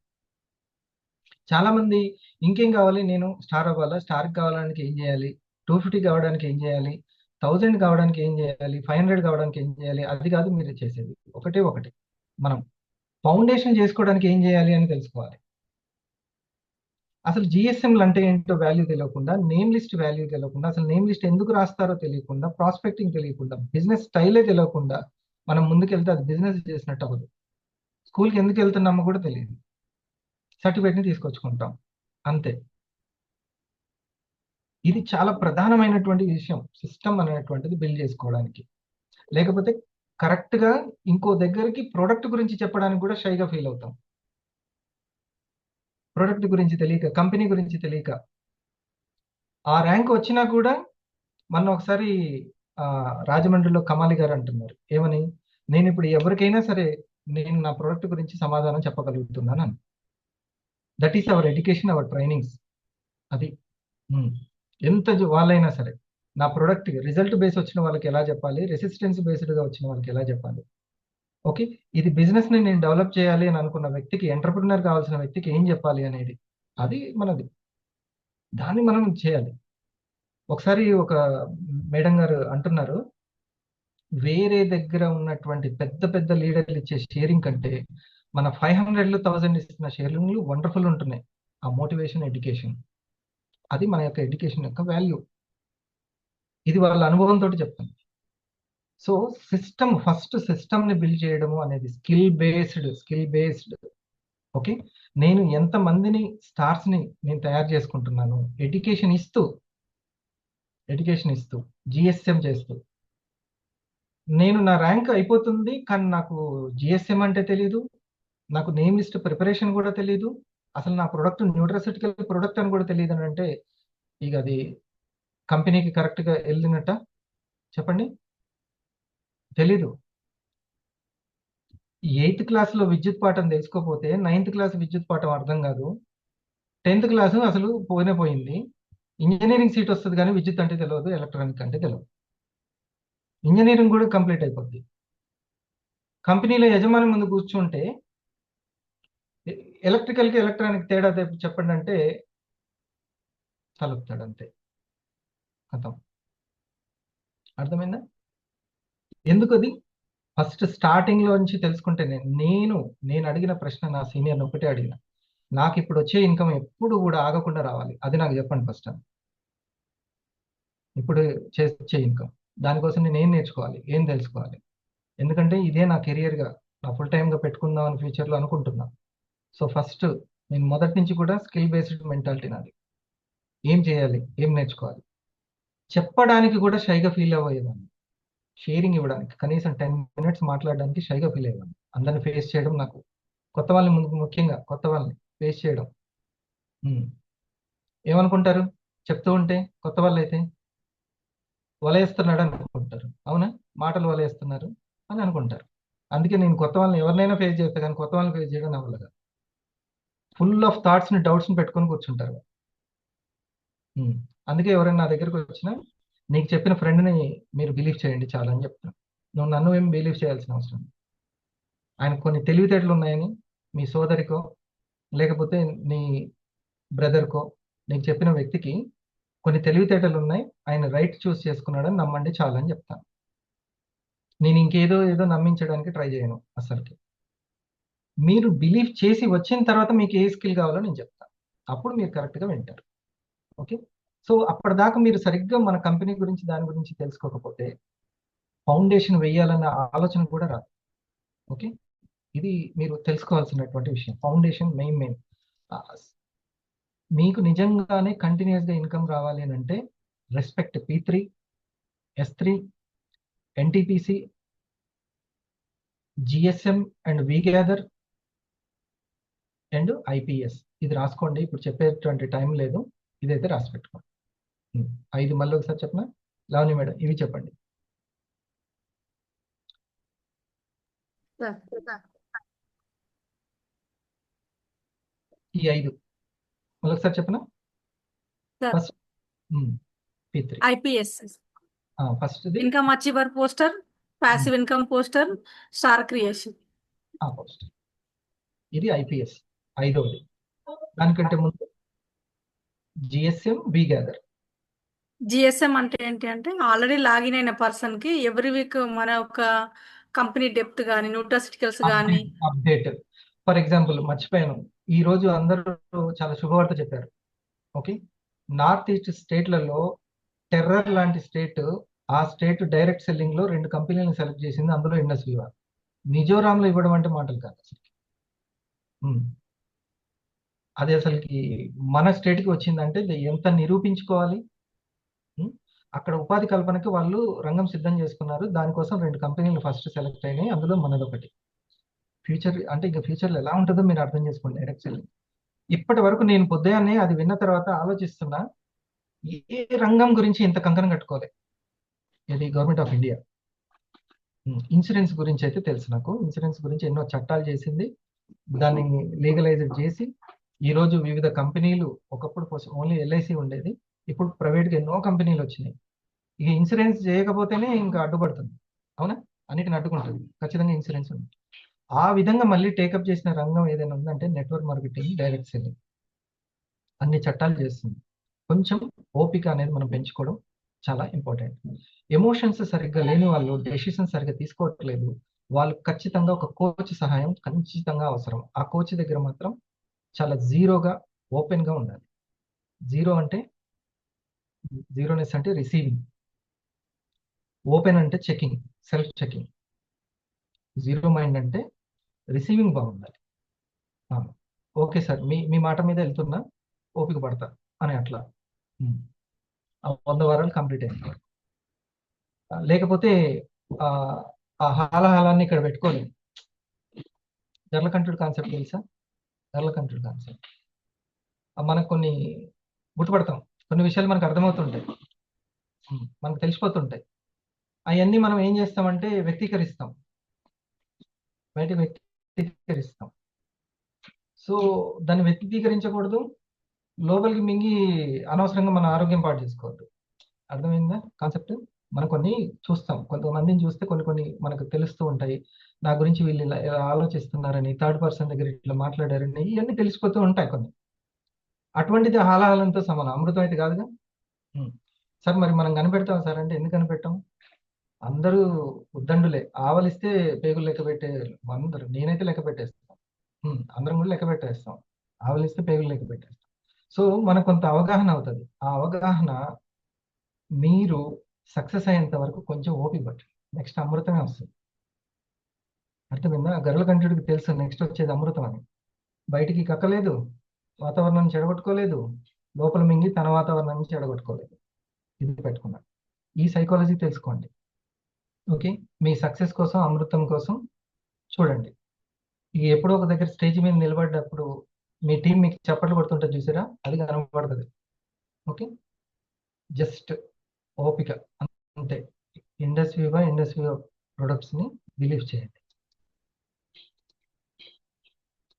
A: చాలా మంది ఇంకేం కావాలి, నేను స్టార్ అవ్వాలా, స్టార్ కావడానికి ఏం చేయాలి, 250 కావడానికి ఏం చేయాలి, 1000 కావడానికి ఏం చేయాలి, 500 కావడానికి ఏం చేయాలి, అది కాదు మీరు చేసేది. ఒకటి మనం ఫౌండేషన్ చేసుకోవడానికి ఏం చేయాలి అని తెలుసుకోవాలి. అసలు జిఎస్ఎంలు అంటే ఏంటో వాల్యూ తెలియకుండా, నేమ్ లిస్ట్ వాల్యూ తెలియకుండా, అసలు నేమ్ లిస్ట్ ఎందుకు రాస్తారో తెలియకుండా, ప్రాస్పెక్టింగ్ తెలియకుండా, బిజినెస్ స్టైలే తెలియకుండా మనం ముందుకెళ్తే అది బిజినెస్ చేసినట్టు అవ్వదు. స్కూల్కి ఎందుకు వెళ్తున్నామో కూడా తెలియదు, సర్టిఫికేట్ని తీసుకొచ్చుకుంటాం అంతే. ఇది చాలా ప్రధానమైనటువంటి విషయం, సిస్టమ్ అనేటువంటిది బిల్డ్ చేసుకోవడానికి. లేకపోతే కరెక్ట్గా ఇంకో దగ్గరికి ప్రొడక్ట్ గురించి చెప్పడానికి కూడా షైగా ఫీల్ అవుతాం. ప్రొడక్ట్ గురించి తెలియక, కంపెనీ గురించి తెలియక, ఆ ర్యాంక్ వచ్చినా కూడా మొన్న ఒకసారి రాజమండ్రిలో కమాలి గారు అంటున్నారు ఏమని, నేను ఇప్పుడు ఎవరికైనా సరే నేను నా ప్రొడక్ట్ గురించి సమాధానం చెప్పగలుగుతున్నాను అని. That is our education, our trainings. అది ఎంత వాళ్ళైనా సరే నా ప్రొడక్ట్ రిజల్ట్ బేస్ వచ్చిన వాళ్ళకి ఎలా చెప్పాలి, రెసిస్టెన్స్ బేస్డ్గా వచ్చిన వాళ్ళకి ఎలా చెప్పాలి. ఓకే, ఇది బిజినెస్ని నేను డెవలప్ చేయాలి అని అనుకున్న వ్యక్తికి, ఎంటర్ప్రినర్ కావాల్సిన వ్యక్తికి ఏం చెప్పాలి అనేది, అది మనది. దాన్ని మనం చేయాలి. ఒకసారి ఒక మేడం గారు అంటున్నారు, వేరే దగ్గర ఉన్నటువంటి పెద్ద పెద్ద లీడర్లు ఇచ్చే షేరింగ్ కంటే మన 500 1000 ఇస్తున్న షేరింగ్లు వండర్ఫుల్ ఉంటున్నాయి. ఆ మోటివేషన్, ఎడ్యుకేషన్, అది మన యొక్క ఎడ్యుకేషన్ యొక్క వాల్యూ. ఇది వాళ్ళ అనుభవంతో చెప్తాను. సో సిస్టమ్, ఫస్ట్ సిస్టమ్ని బిల్డ్ చేయడము అనేది స్కిల్ బేస్డ్. ఓకే, నేను ఎంతమందిని స్టార్స్ని నేను తయారు చేసుకుంటున్నాను, ఎడ్యుకేషన్ ఇస్తూ జిఎస్ఎం చేస్తూ. నేను నా ర్యాంక్ అయిపోతుంది కానీ నాకు జిఎస్ఎం అంటే తెలీదు, నాకు నేమ్ లిస్ట్ ప్రిపరేషన్ కూడా తెలీదు, అసలు నా ప్రొడక్ట్ న్యూట్రాసిటికల్ ప్రొడక్ట్ అని కూడా తెలియదు అని అంటే ఇక అది కంపెనీకి కరెక్ట్గా వెళ్ళినట్ట చెప్పండి? తెలీదు. 8th క్లాస్లో విద్యుత్ పాఠం తెలుసుకోపోతే 9th క్లాస్ విద్యుత్ పాఠం అర్థం కాదు, 10th క్లాసు అసలు పోయింది. ఇంజనీరింగ్ సీట్ వస్తుంది కానీ విద్యుత్ అంటే తెలియదు, ఎలక్ట్రానిక్ అంటే తెలియదు. ఇంజనీరింగ్ కూడా కంప్లీట్ అయిపోద్ది. కంపెనీలో యజమాని ముందు కూర్చుంటే ఎలక్ట్రికల్కి ఎలక్ట్రానిక్ తేడా చెప్పండి అంటే తలుపుతాడు అంతే, కథం. అర్థమైందా? ఎందుకు అది ఫస్ట్ స్టార్టింగ్ లో నుంచి తెలుసుకుంటే, నేను అడిగిన ప్రశ్న నా సీనియర్ని ఒకటే అడిగిన, నాకు ఇప్పుడు వచ్చే ఇన్కమ్ ఎప్పుడు కూడా ఆగకుండా రావాలి, అది నాకు చెప్పండి ఫస్ట్ అని. ఇప్పుడు వచ్చే ఇన్కమ్, దానికోసం నేను ఏం నేర్చుకోవాలి, ఏం తెలుసుకోవాలి, ఎందుకంటే ఇదే నా కెరియర్గా, నా ఫుల్ టైమ్గా పెట్టుకుందాం అని ఫ్యూచర్లో అనుకుంటున్నా. సో ఫస్ట్ నేను మొదటి నుంచి కూడా స్కిల్ బేస్డ్ మెంటాలిటీ నాది. ఏం చేయాలి, ఏం నేర్చుకోవాలి, చెప్పడానికి కూడా షైగా ఫీల్ అయ్యేదాన్ని. షేరింగ్ ఇవ్వడానికి కనీసం 10 minutes మాట్లాడడానికి షైగా ఫీల్ అయ్యేవాడిని. అందరిని ఫేస్ చేయడం, నాకు కొత్త వాళ్ళని ముఖ్యంగా కొత్త వాళ్ళని ఫేస్ చేయడం. ఏమనుకుంటారు చెప్తూ ఉంటే, కొత్త వాళ్ళు అయితే వలేస్తున్నాడు అనుకుంటారు, అవునా, మాటలు వలేస్తున్నారు అని అనుకుంటారు. అందుకే నేను కొత్త వాళ్ళని ఎవరినైనా ఫేస్ చేస్తాను కానీ కొత్త వాళ్ళని ఫేస్ చేయడం అవ్వలేదు. ఫుల్ ఆఫ్ థాట్స్ని, డౌట్స్ని పెట్టుకొని కూర్చుంటారు. అందుకే ఎవరైనా నా దగ్గరకు వచ్చినా, నీకు చెప్పిన ఫ్రెండ్ని మీరు బిలీవ్ చేయండి చాలా అని చెప్తాను. నువ్వు నన్ను ఏం బిలీవ్ చేయాల్సిన అవసరం లేదు. ఆయన కొన్ని తెలివితేటలు ఉన్నాయని మీ సోదరికో లేకపోతే నీ బ్రదర్కో నీకు చెప్పిన వ్యక్తికి కొన్ని తెలివితేటలు ఉన్నాయి, ఆయన రైట్ చూస్ చేసుకున్నాడని నమ్మండి చాలా అని చెప్తాను. నేను ఇంకేదో నమ్మించడానికి ట్రై చేయను అసలుకి. మీరు బిలీవ్ చేసి వచ్చిన తర్వాత మీకు ఏ స్కిల్ కావాలో నేను చెప్తాను, అప్పుడు మీరు కరెక్ట్గా వింటారు. ఓకే, సో అప్పటిదాకా మీరు సరిగ్గా మన కంపెనీ గురించి దాని గురించి తెలుసుకోకపోతే ఫౌండేషన్ వేయాలన్న ఆలోచన కూడా రాదు. ఓకే, ఇది మీరు తెలుసుకోవాల్సినటువంటి విషయం. Foundation main. మీకు నిజంగానే కంటిన్యూస్గా ఇన్కమ్ రావాలి అని అంటే respect P3, S3, NTPC, GSM and VGather and IPS. ఇది రాసుకోండి, ఇప్పుడు చెప్పేటువంటి టైం లేదు, ఇదైతే రాసి పెట్టుకోండి. 5 మళ్ళీ ఒకసారి చెప్పిన లావణి మేడం ఇవి చెప్పండి. ఈ 5 మళ్ళొకసారి చెప్పనా?
D: Sir
A: first P3.
D: ఐపీఎస్,
A: ఫస్ట్ది
D: income achiever poster, passive income poster, star creation.
A: Post. ఇది ఐపీఎస్ 5వది. దానికంటే ముందు జిఎస్ఎం బి గ్యాదర్.
D: జిఎస్ఎం అంటే ఏంటి అంటే ఆల్రెడీ లాగిన్ అయిన పర్సన్ కి ఎవ్రీ వీక్ మన ఒక కంపెనీ డెప్త్ కానీ న్యూట్రాసిటికల్స్ కానీ
A: అప్డేట్. ఫర్ ఎగ్జాంపుల్ మర్చిపోయాను, ఈ రోజు అందరూ చాలా శుభవార్త చెప్పారు. ఓకే, నార్త్ ఈస్ట్ స్టేట్లలో టెర్రర్ లాంటి స్టేట్, ఆ స్టేట్ డైరెక్ట్ సెల్లింగ్ లో 2 కంపెనీలను సెలెక్ట్ చేసింది, అందులో ఇండస్ వివా. మిజోరాంలో ఇవ్వడం అంటే మాటలు కాదు అసలు. అది అసలుకి మన స్టేట్కి వచ్చిందంటే ఎంత నిరూపించుకోవాలి. అక్కడ ఉపాధి కల్పనకి వాళ్ళు రంగం సిద్ధం చేసుకున్నారు. దానికోసం 2 కంపెనీలు ఫస్ట్ సెలెక్ట్ అయినాయి, అందులో మనది ఒకటి. ఫ్యూచర్ అంటే ఇంకా ఫ్యూచర్లో ఎలా ఉంటుందో మీరు అర్థం చేసుకోండి. డైరెక్ట్ సెల్లింగ్ ఇప్పటి వరకు నేను పొద్దున్నే అది విన్న తర్వాత ఆలోచిస్తున్నా, ఏ రంగం గురించి ఇంత కంకణం కట్టుకోలే. ఇది గవర్నమెంట్ ఆఫ్ ఇండియా. ఇన్సూరెన్స్ గురించి అయితే తెలుసు నాకు. ఇన్సూరెన్స్ గురించి ఎన్నో చట్టాలు చేసింది, దాన్ని లీగలైజ్డ్ చేసి ఈ రోజు వివిధ కంపెనీలు, ఒకప్పుడు ఓన్లీ ఎల్ఐసి ఉండేది, ఇప్పుడు ప్రైవేట్గా ఎన్నో కంపెనీలు వచ్చినాయి. ఇక ఇన్సూరెన్స్ చేయకపోతేనే ఇంకా అడ్డుపడుతుంది. అవునా? అన్నిటిని అడ్డుకుంటుంది. ఖచ్చితంగా ఇన్సూరెన్స్ ఉంది. ఆ విధంగా మళ్ళీ టేకప్ చేసిన రంగం ఏదైనా ఉందంటే నెట్వర్క్ మార్కెటింగ్, డైరెక్ట్ సెల్లింగ్. అన్ని చట్టాలు చేస్తుంది. కొంచెం ఓపిక అనేది మనం పెంచుకోవడం చాలా ఇంపార్టెంట్. ఎమోషన్స్ సరిగ్గా లేని వాళ్ళు డెసిషన్ సరిగ్గా తీసుకోవట్లేదు, వాళ్ళు ఖచ్చితంగా ఒక కోచ్ సహాయం ఖచ్చితంగా అవసరం. ఆ కోచ్ దగ్గర మాత్రం చాలా జీరోగా, ఓపెన్గా ఉండాలి. జీరో అంటే జీరోనెస్ అంటే రిసీవింగ్, ఓపెన్ అంటే checking, self checking. Zero mind అంటే రిసీవింగ్ బాగుండాలి. ఓకే సార్, మీ మాట మీద వెళ్తున్నా, ఓపిక పడతా అని అట్లా 100 వారాలు కంప్లీట్ అయింది. లేకపోతే ఆ హాలాన్ని ఇక్కడ పెట్టుకోలేదు. గర్లకంఠుడు కాన్సెప్ట్ తెలుసా? గర్లకంఠుడు కాన్సెప్ట్ మనకు కొన్ని గుర్తుపడతాం, కొన్ని విషయాలు మనకు అర్థమవుతుంటాయి, మనకు తెలిసిపోతుంటాయి. అవన్నీ మనం ఏం చేస్తామంటే వ్యక్తీకరిస్తాం, బయట వ్యక్తీకరిస్తాం. సో దాన్ని వ్యక్తీకరించకూడదు, లోపలికి మింగి అనవసరంగా మన ఆరోగ్యం పాటు చేసుకోవద్దు. అర్థమైందా కాన్సెప్ట్? మనం కొన్ని చూస్తాం, కొంతమందిని చూస్తే కొన్ని మనకు తెలుస్తూ ఉంటాయి. నా గురించి వీళ్ళు ఇలా ఆలోచిస్తున్నారని, థర్డ్ పర్సన్ దగ్గర ఇట్లా మాట్లాడారని, ఇవన్నీ తెలిసిపోతూ ఉంటాయి కొన్ని. అటువంటిది హాలాహలంతో సమానం, అమృతం అయితే కాదుగా. సార్ మరి మనం కనిపెడతాం సార్ అంటే ఎందుకు కనిపెట్టాం? అందరూ ఉద్దండులే, ఆవలిస్తే పేగులు లెక్క పెట్టే అందరూ, నేనైతే లెక్క పెట్టేస్తాం, అందరం కూడా లెక్క పెట్టేస్తాం. ఆవలిస్తే పేగులు లెక్క పెట్టేస్తాం. సో మనకు కొంత అవగాహన అవుతుంది. ఆ అవగాహన మీరు సక్సెస్ అయ్యేంత వరకు కొంచెం ఓపిక పట్టండి, నెక్స్ట్ అమృతమే వస్తుంది. అర్థమైందా? గరుల కంఠుడికి తెలుసు నెక్స్ట్ వచ్చేది అమృతం అని. బయటికి కక్కలేదు, వాతావరణాన్ని చెడగొట్టుకోలేదు, లోపల మింగి తన వాతావరణాన్ని చెడగొట్టుకోలేదు. ఇది పెట్టుకున్నాను. ఈ సైకాలజీ తెలుసుకోండి. ఓకే, మీ సక్సెస్ కోసం, అమృతం కోసం చూడండి. ఇక ఎప్పుడో ఒక దగ్గర స్టేజ్ మీద నిలబడ్డప్పుడు మీ టీం మీకు చప్పట్లు కొడుతుంటే చూసారా, అది కనబడుతుంది. ఓకే, జస్ట్ ఓపిక అంతే. ఇండస్ వివా ప్రొడక్ట్స్ ని బిలీవ్ చేయండి.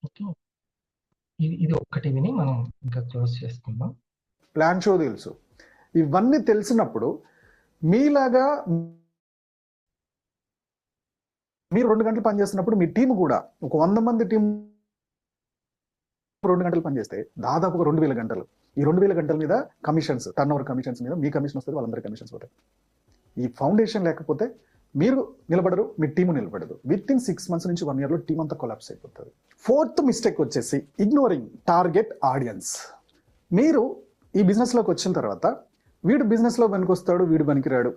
A: ఓకే, ఇది ఒక్కటి విని మనం ఇంకా క్లోజ్ చేసుకుందాం.
C: ప్లాన్ షో తెలుసు, ఇవన్నీ తెలిసినప్పుడు మీలాగా మీరు 2 గంటలు పనిచేస్తున్నప్పుడు మీ టీం కూడా ఒక 100 మంది టీం 2 గంటలు పనిచేస్తే దాదాపు ఒక 2000 గంటలు. ఈ 2000 గంటల మీద కమిషన్స్, టర్న్ ఓవర్ కమిషన్స్ మీద మీ కమిషన్ వస్తుంది, వాళ్ళందరి కమిషన్స్ పోతాయి. ఈ ఫౌండేషన్ లేకపోతే మీరు నిలబడరు, మీ టీము నిలబడదు. విత్ ఇన్ 6 months నుంచి 1 year లో టీం అంతా కొలాప్స్ అయిపోతుంది. 4th మిస్టేక్ వచ్చేసి ఇగ్నోరింగ్ టార్గెట్ ఆడియన్స్. మీరు ఈ బిజినెస్లోకి వచ్చిన తర్వాత వీడు బిజినెస్లో పనికొస్తాడు, వీడు పనికిరాడు,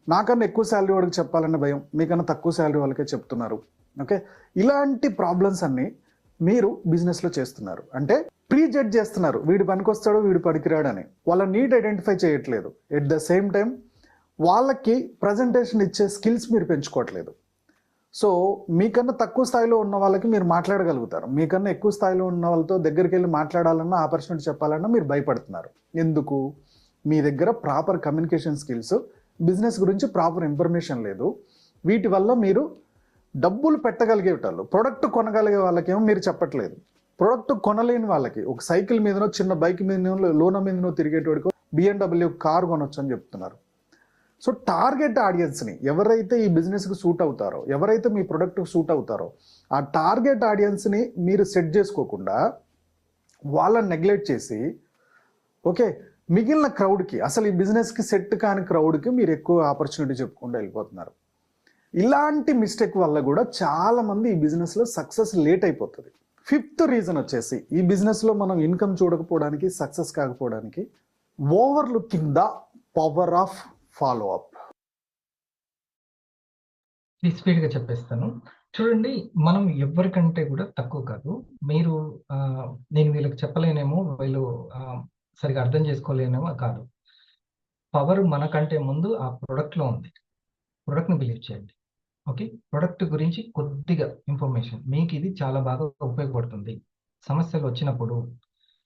C: నాకన్నా ఎక్కువ శాలరీ వాడికి చెప్పాలన్న భయం, మీకన్నా తక్కువ శాలరీ వాళ్ళకే చెప్తున్నారు. ఓకే, ఇలాంటి ప్రాబ్లమ్స్ అన్ని మీరు బిజినెస్లో చేస్తున్నారు. అంటే ప్రీ జడ్జ్ చేస్తున్నారు, వీడు పనికొస్తాడు, వీడు పనికిరాడు అని. వాళ్ళ నీడ్ ఐడెంటిఫై చేయట్లేదు. ఎట్ ద సేమ్ టైం వాళ్ళకి ప్రజెంటేషన్ ఇచ్చే స్కిల్స్ మీరు పెంచుకోవట్లేదు. సో మీకన్నా తక్కువ స్థాయిలో ఉన్న వాళ్ళకి మీరు మాట్లాడగలుగుతారు, మీకన్నా ఎక్కువ స్థాయిలో ఉన్న వాళ్ళతో దగ్గరికి వెళ్ళి మాట్లాడాలన్నా, ఆపర్చునిటీ చెప్పాలన్నా మీరు భయపడుతున్నారు. ఎందుకు? మీ దగ్గర ప్రాపర్ కమ్యూనికేషన్ స్కిల్స్, బిజినెస్ గురించి ప్రాపర్ ఇన్ఫర్మేషన్ లేదు. వీటి వల్ల మీరు డబ్బులు పెట్టగలిగేటోళ్ళు, ప్రొడక్ట్ కొనగలిగే వాళ్ళకేమో మీరు చెప్పట్లేదు. ప్రొడక్ట్ కొనలేని వాళ్ళకి, ఒక సైకిల్ మీదనో చిన్న బైక్ మీదనో లోన మీదనో తిరిగేటోడికి BMW కార్ కొనొచ్చు అని చెప్తున్నారు. సో టార్గెట్ ఆడియన్స్ని ఎవరైతే ఈ బిజినెస్కి సూట్ అవుతారో, ఎవరైతే మీ ప్రొడక్ట్కి సూట్ అవుతారో, ఆ టార్గెట్ ఆడియన్స్ని మీరు సెట్ చేసుకోకుండా వాళ్ళని నెగ్లెక్ట్ చేసి ఓకే మిగిలిన క్రౌడ్కి, అసలు ఈ బిజినెస్కి సెట్ కాని క్రౌడ్కి మీరు ఎక్కువ ఆపర్చునిటీ చెప్పుకుంటూ వెళ్ళిపోతున్నారు. ఇలాంటి మిస్టేక్ వల్ల కూడా చాలామంది ఈ బిజినెస్లో సక్సెస్ లేట్ అయిపోతుంది. 5th రీజన్ వచ్చేసి ఈ బిజినెస్లో మనం ఇన్కమ్ చూడకపోవడానికి, సక్సెస్ కాకపోవడానికి, overlooking the power of follow up.
A: స్పీడ్గా చెప్పేస్తాను. చూడండి, మనం ఎవరికంటే కూడా తక్కువ కాదు. మీరు నేను వీళ్ళకి చెప్పలేనేమో, వీళ్ళు సరిగా అర్థం చేసుకోలేనేమో కాదు. పవర్ మనకంటే ముందు ఆ ప్రొడక్ట్లో ఉంది. ప్రొడక్ట్ని బిలీవ్ చేయండి. ఓకే, ప్రొడక్ట్ గురించి కొద్దిగా ఇన్ఫర్మేషన్ మీకు ఇది చాలా బాగా ఉపయోగపడుతుంది. సమస్యలు వచ్చినప్పుడు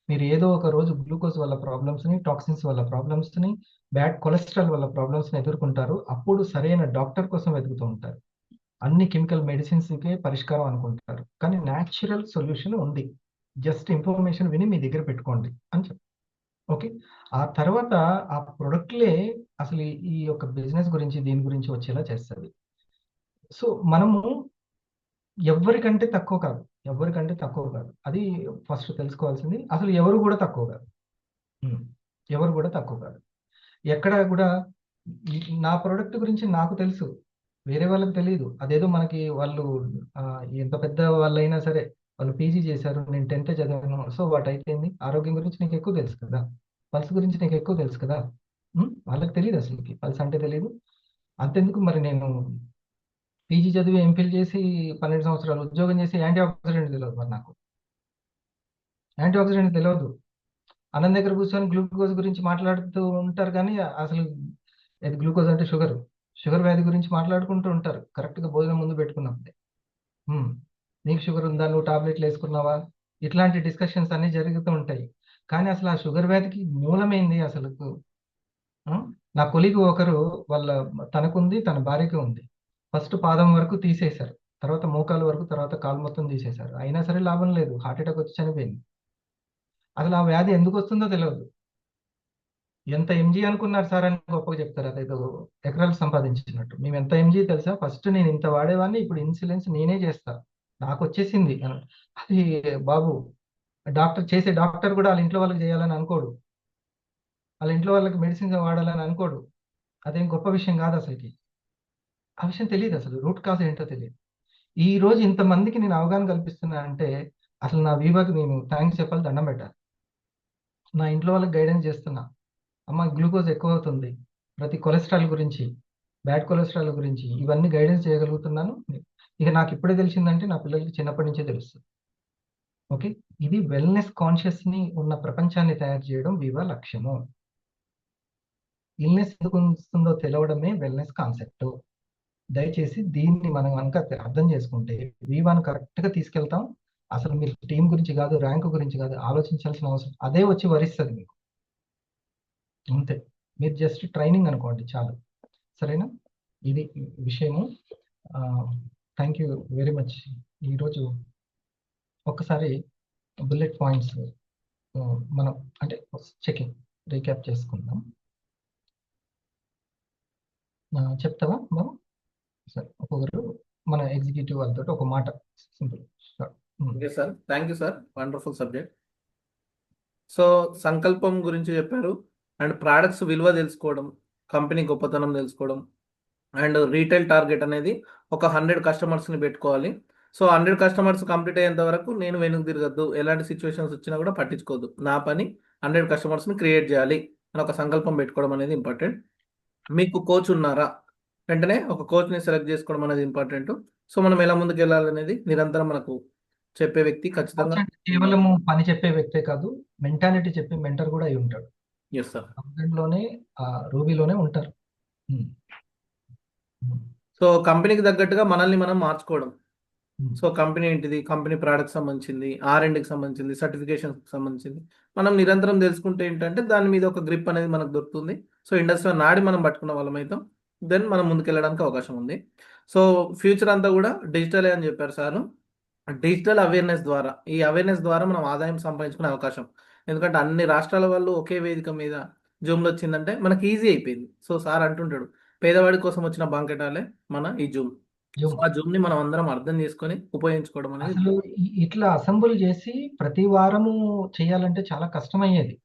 A: మీరు ఏదో ఒక రోజు గ్లూకోజ్ వల్ల ప్రాబ్లమ్స్ని, టాక్సిన్స్ వల్ల ప్రాబ్లమ్స్ని, బ్యాడ్ కొలెస్ట్రాల్ వల్ల ప్రాబ్లమ్స్ని ఎదుర్కొంటారు. అప్పుడు సరైన డాక్టర్ కోసం వెతుకుతూ ఉంటారు. అన్ని కెమికల్ మెడిసిన్స్కే పరిష్కారం అనుకుంటారు, కానీ న్యాచురల్ సొల్యూషన్ ఉంది. జస్ట్ ఇన్ఫర్మేషన్ విని మీ దగ్గర పెట్టుకోండి అని చెప్పి. ఓకే, ఆ తర్వాత ఆ ప్రొడక్ట్లే అసలు ఈ యొక్క బిజినెస్ గురించి, దీని గురించి వచ్చేలా చేస్తుంది. సో మనము ఎవరికంటే తక్కువ కాదు, ఎవరికంటే తక్కువ కాదు. అది ఫస్ట్ తెలుసుకోవాల్సింది. అసలు ఎవరు కూడా తక్కువ కాదు. ఎవరు కూడా తక్కువ కాదు. ఎక్కడ కూడా నా ప్రోడక్ట్ గురించి నాకు తెలుసు, వేరే వాళ్ళకి తెలియదు. అదేదో మనకి వాళ్ళు ఎంత పెద్ద వాళ్ళైనా సరే, వాళ్ళు పీజీ చేశారు, నేను 10th చదివాను, సో వాట్ అయిపోయింది. ఆరోగ్యం గురించి నీకు ఎక్కువ తెలుసు కదా, పల్స్ గురించి నీకు ఎక్కువ తెలుసు కదా. వాళ్ళకి తెలియదు, అసలుకి పల్స్ అంటే తెలియదు. అంతెందుకు మరి నేను పీజీ చదివి ఎంఫిల్ చేసి 12 సంవత్సరాలు ఉద్యోగం చేసి యాంటీ ఆక్సిడెంట్ తెలియదు. మరి నాకు యాంటీ ఆక్సిడెంట్ తెలియదు. అన్నం దగ్గర కూర్చొని గ్లూకోజ్ గురించి మాట్లాడుతూ ఉంటారు, కానీ అసలు గ్లూకోజ్ అంటే షుగర్ వ్యాధి గురించి మాట్లాడుకుంటూ ఉంటారు కరెక్ట్గా భోజనం ముందు పెట్టుకున్నప్పుడే. నీకు షుగర్ ఉందా, నువ్వు టాబ్లెట్లు వేసుకున్నావా, ఇట్లాంటి డిస్కషన్స్ అన్నీ జరుగుతూ ఉంటాయి. కానీ అసలు ఆ షుగర్ వ్యాధికి మూలమైంది అసలు. నా కొలీగ్ ఒకరు తనకుంది, తన భార్యకి ఉంది. ఫస్ట్ పాదం వరకు తీసేశారు, తర్వాత మోకాలు వరకు, తర్వాత కాలు మొత్తం తీసేశారు. అయినా సరే లాభం లేదు, హార్ట్ అటాక్ వచ్చి చనిపోయింది. అసలు ఆ వ్యాధి ఎందుకు వస్తుందో తెలియదు. ఎంత ఎంజీ అనుకున్నారు సార్ అని గొప్పగా చెప్తారు, అదేదో ఎకరాలు సంపాదించినట్టు. మేము ఎంత ఎంజీ తెలుసా, ఫస్ట్ నేను ఇంత వాడేవాడిని, ఇప్పుడు ఇన్సులిన్స్ నేనే చేస్తా, నాకు వచ్చేసింది. అది బాబు, డాక్టర్ కూడా వాళ్ళ ఇంట్లో వాళ్ళకి చేయాలని అనుకోడు, వాళ్ళ ఇంట్లో వాళ్ళకి మెడిసిన్స్ వాడాలని అనుకోడు. అదేం గొప్ప విషయం కాదు అసలుకి. ఆ విషయం తెలియదు, అసలు రూట్ కాజ్ ఏంటో తెలియదు. ఈ రోజు ఇంతమందికి నేను అవగాహన కల్పిస్తున్నా అంటే అసలు నా వీవాకి నేను థ్యాంక్స్ చెప్పాలి, దండం పెట్టాలి. నా ఇంట్లో వాళ్ళకి గైడెన్స్ చేస్తున్నా, అమ్మ గ్లూకోజ్ ఎక్కువ అవుతుంది, ప్రతి కొలెస్ట్రాల్ గురించి, బ్యాడ్ కొలెస్ట్రాల్ గురించి ఇవన్నీ గైడెన్స్ చేయగలుగుతున్నాను. ఇక నాకు ఇప్పుడే తెలిసిందంటే నా పిల్లలకి చిన్నప్పటి నుంచే తెలుస్తుంది. ఓకే, ఇది వెల్నెస్ కాన్షియస్ని ఉన్న ప్రపంచాన్ని తయారు చేయడం వీవా లక్ష్యము. ఇల్నెస్ ఎందుకు వస్తుందో తెలవడమే వెల్నెస్ కాన్సెప్ట్. దయచేసి దీన్ని మనం కనుక అర్థం చేసుకుంటే వీవాను కరెక్ట్గా తీసుకెళ్తాం. అసలు మీరు టీం గురించి కాదు, ర్యాంక్ గురించి కాదు ఆలోచించాల్సిన అవసరం, అదే వచ్చి వరిస్తుంది మీకు. అంతే, మీరు జస్ట్ ట్రైనింగ్ అనుకోండి చాలు. సరేనా, ఇది విషయము. Thank you very much. ఈరోజు ఒక్కసారి బుల్లెట్ పాయింట్స్ మనం అంటే చెకింగ్ రీక్యాప్ చేసుకుందాం. చెప్తావా మనం? సరే, ఒక్కొక్కరు మన ఎగ్జిక్యూటివ్ వాళ్ళతో ఒక మాట, simple.
E: Okay sir, thank you sir, wonderful subject. So సంకల్పం గురించి చెప్పారు, అండ్ ప్రోడక్ట్స్ విలువ తెలుసుకోవడం, కంపెనీ గొప్పతనం తెలుసుకోవడం, అండ్ రీటైల్ టార్గెట్ అనేది ఒక 100 కస్టమర్స్ని పెట్టుకోవాలి. సో 100 కస్టమర్స్ కంప్లీట్ అయ్యేంత వరకు నేను వెనుక తిరగద్దు, ఎలాంటి సిచ్యువేషన్స్ వచ్చినా కూడా పట్టించుకోవద్దు, నా పని 100 కస్టమర్స్ని క్రియేట్ చేయాలి అని ఒక సంకల్పం పెట్టుకోవడం అనేది ఇంపార్టెంట్. మీకు కోచ్ ఉన్నారా, వెంటనే ఒక కోచ్ని సెలెక్ట్ చేసుకోవడం అనేది ఇంపార్టెంట్. సో మనం ఎలా ముందుకు వెళ్ళాలనేది నిరంతరం మనకు చెప్పే వ్యక్తి ఖచ్చితంగా.
A: కేవలము పని చెప్పే వ్యక్తే కాదు, మెంటాలిటీ చెప్పే మెంటర్ కూడా అయి ఉంటాడు.
E: ఎస్ సార్,
A: లోనే రూబీలోనే ఉంటారు.
E: సో కంపెనీకి తగ్గట్టుగా మనల్ని మనం మార్చుకోవడం. సో కంపెనీ ఏంటిది, కంపెనీ ప్రోడక్ట్ సంబంధించింది, R&Dకి సంబంధించింది, సర్టిఫికేషన్కి సంబంధించింది, మనం నిరంతరం తెలుసుకుంటే ఏంటంటే దాని మీద ఒక గ్రిప్ అనేది మనకు దొరుకుతుంది. సో ఇండస్ట్రీలో నాడి మనం పట్టుకున్న వాళ్ళం అవుతాం, దెన్ మనం ముందుకెళ్ళడానికి అవకాశం ఉంది. సో ఫ్యూచర్ అంతా కూడా డిజిటలే అని చెప్పారు సార్. డిజిటల్ అవేర్నెస్ ద్వారా, ఈ అవేర్నెస్ ద్వారా మనం ఆదాయం సంపాదించుకునే అవకాశం. ఎందుకంటే అన్ని రాష్ట్రాల వాళ్ళు ఒకే వేదిక మీద జూమ్లో వచ్చిందంటే మనకి ఈజీ అయిపోయింది. సో సార్ అంటుంటాడు, పేదవాడి కోసం వచ్చిన బాంకెటాలే మన ఈ జూమ్. సో
A: జూమ్
E: ఆ జూమ్ని మనం అందరం అర్థం చేసుకొని ఉపయోగించుకోవడం అనేది
A: అసలు ఇట్లా అసెంబుల్ చేసి ప్రతి వారము చేయాలంటే చాలా కష్టమయ్యేది.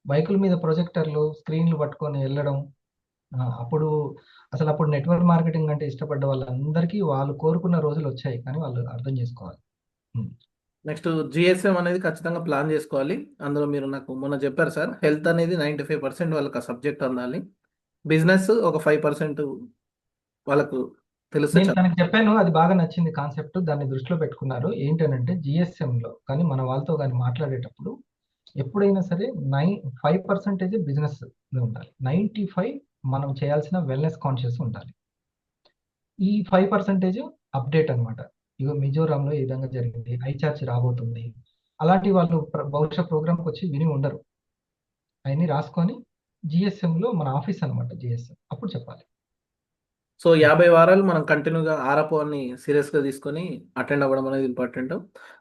A: బైకుల మీద ప్రొజెక్టర్లు స్క్రీన్లు పట్టుకొని వెళ్ళడం. అప్పుడు అప్పుడు నెట్వర్క్ మార్కెటింగ్ అంటే ఇష్టపడ్డ వాళ్ళందరికీ వాళ్ళు కోరుకున్న రోజులు వచ్చాయి, కానీ వాళ్ళు అర్థం చేసుకోవాలి.
E: నెక్స్ట్ జిఎస్ఎం అనేది ఖచ్చితంగా ప్లాన్ చేసుకోవాలి. అందులో మీరు నాకు మొన్న చెప్పారు సార్, హెల్త్ అనేది 95% వాళ్ళకి ఆ సబ్జెక్ట్ అందాలి. బిజినెస్ ఒక 5% వాళ్ళకు తెలిస్తే
A: నేను
E: చాలు.
A: తనకి చెప్పాను, అది బాగా నచ్చింది కాన్సెప్ట్. దాన్ని దృష్టిలో పెట్టుకున్నారు. ఏంటనంటే GSM లో కానీ మన వాళ్ళతో కానీ మాట్లాడేటప్పుడు ఎప్పుడైనా సరే 5% బిజినెస్ ఉండాలి, 95 మనం చేయాల్సిన వెల్నెస్ కాన్షియస్ ఉండాలి. ఈ 5% అప్డేట్ అన్నమాట. ఇగో మిజోరాంలో ఈ విధంగా జరిగింది, ఐచార్జ్ రాబోతుంది, అలాంటి వాళ్ళు బహుశా ప్రోగ్రామ్కి వచ్చి విని ఉండరు. అవన్నీ రాసుకొని GSM లో మన ఆఫీస్ అన్నమాట GSM అప్పుడు చెప్పాలి.
E: సో 50 వారాలు మనం కంటిన్యూగా ఆరపోని సీరియస్గా తీసుకొని అటెండ్ అవ్వడం అనేది ఇంపార్టెంట్.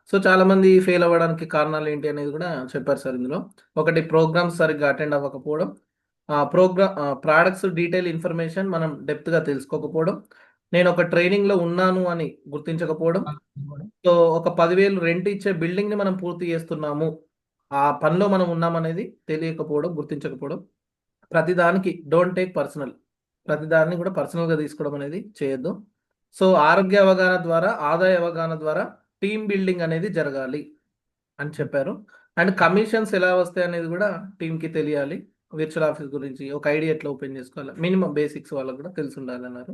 E: సో చాలా మంది ఫెయిల్ అవ్వడానికి కారణాలు ఏంటి అనేది కూడా చెప్పారు సార్ ఇందులో. ఒకటి, ప్రోగ్రామ్స్ సరిగ్గా అటెండ్ అవ్వకపోవడం, ప్రోడక్ట్స్ డీటెయిల్ ఇన్ఫర్మేషన్ మనం డెప్త్గా తెలుసుకోకపోవడం, నేను ఒక ట్రైనింగ్లో ఉన్నాను అని గుర్తించకపోవడం, సో ఒక 10,000 రెంట్ ఇచ్చే బిల్డింగ్ని మనం పూర్తి చేస్తున్నాము, ఆ పనిలో మనం ఉన్నామనేది తెలియకపోవడం, గుర్తించకపోవడం, ప్రతిదానికి డోంట్ టేక్ పర్సనల్, ప్రతిదాన్ని కూడా పర్సనల్గా తీసుకోవడం అనేది చేయొద్దు. సో ఆరోగ్య అవగాహన ద్వారా, ఆదాయ అవగాహన ద్వారా టీమ్ బిల్డింగ్ అనేది జరగాలి అని చెప్పారు. అండ్ కమిషన్స్ ఎలా వస్తాయి అనేది కూడా టీంకి తెలియాలి. విర్చువల్ ఆఫీస్ గురించి ఒక ఐడియా ఎట్లా ఓపెన్ చేసుకోవాలి, మినిమం బేసిక్స్ వాళ్ళకు కూడా తెలిసి ఉండాలి అన్నారు.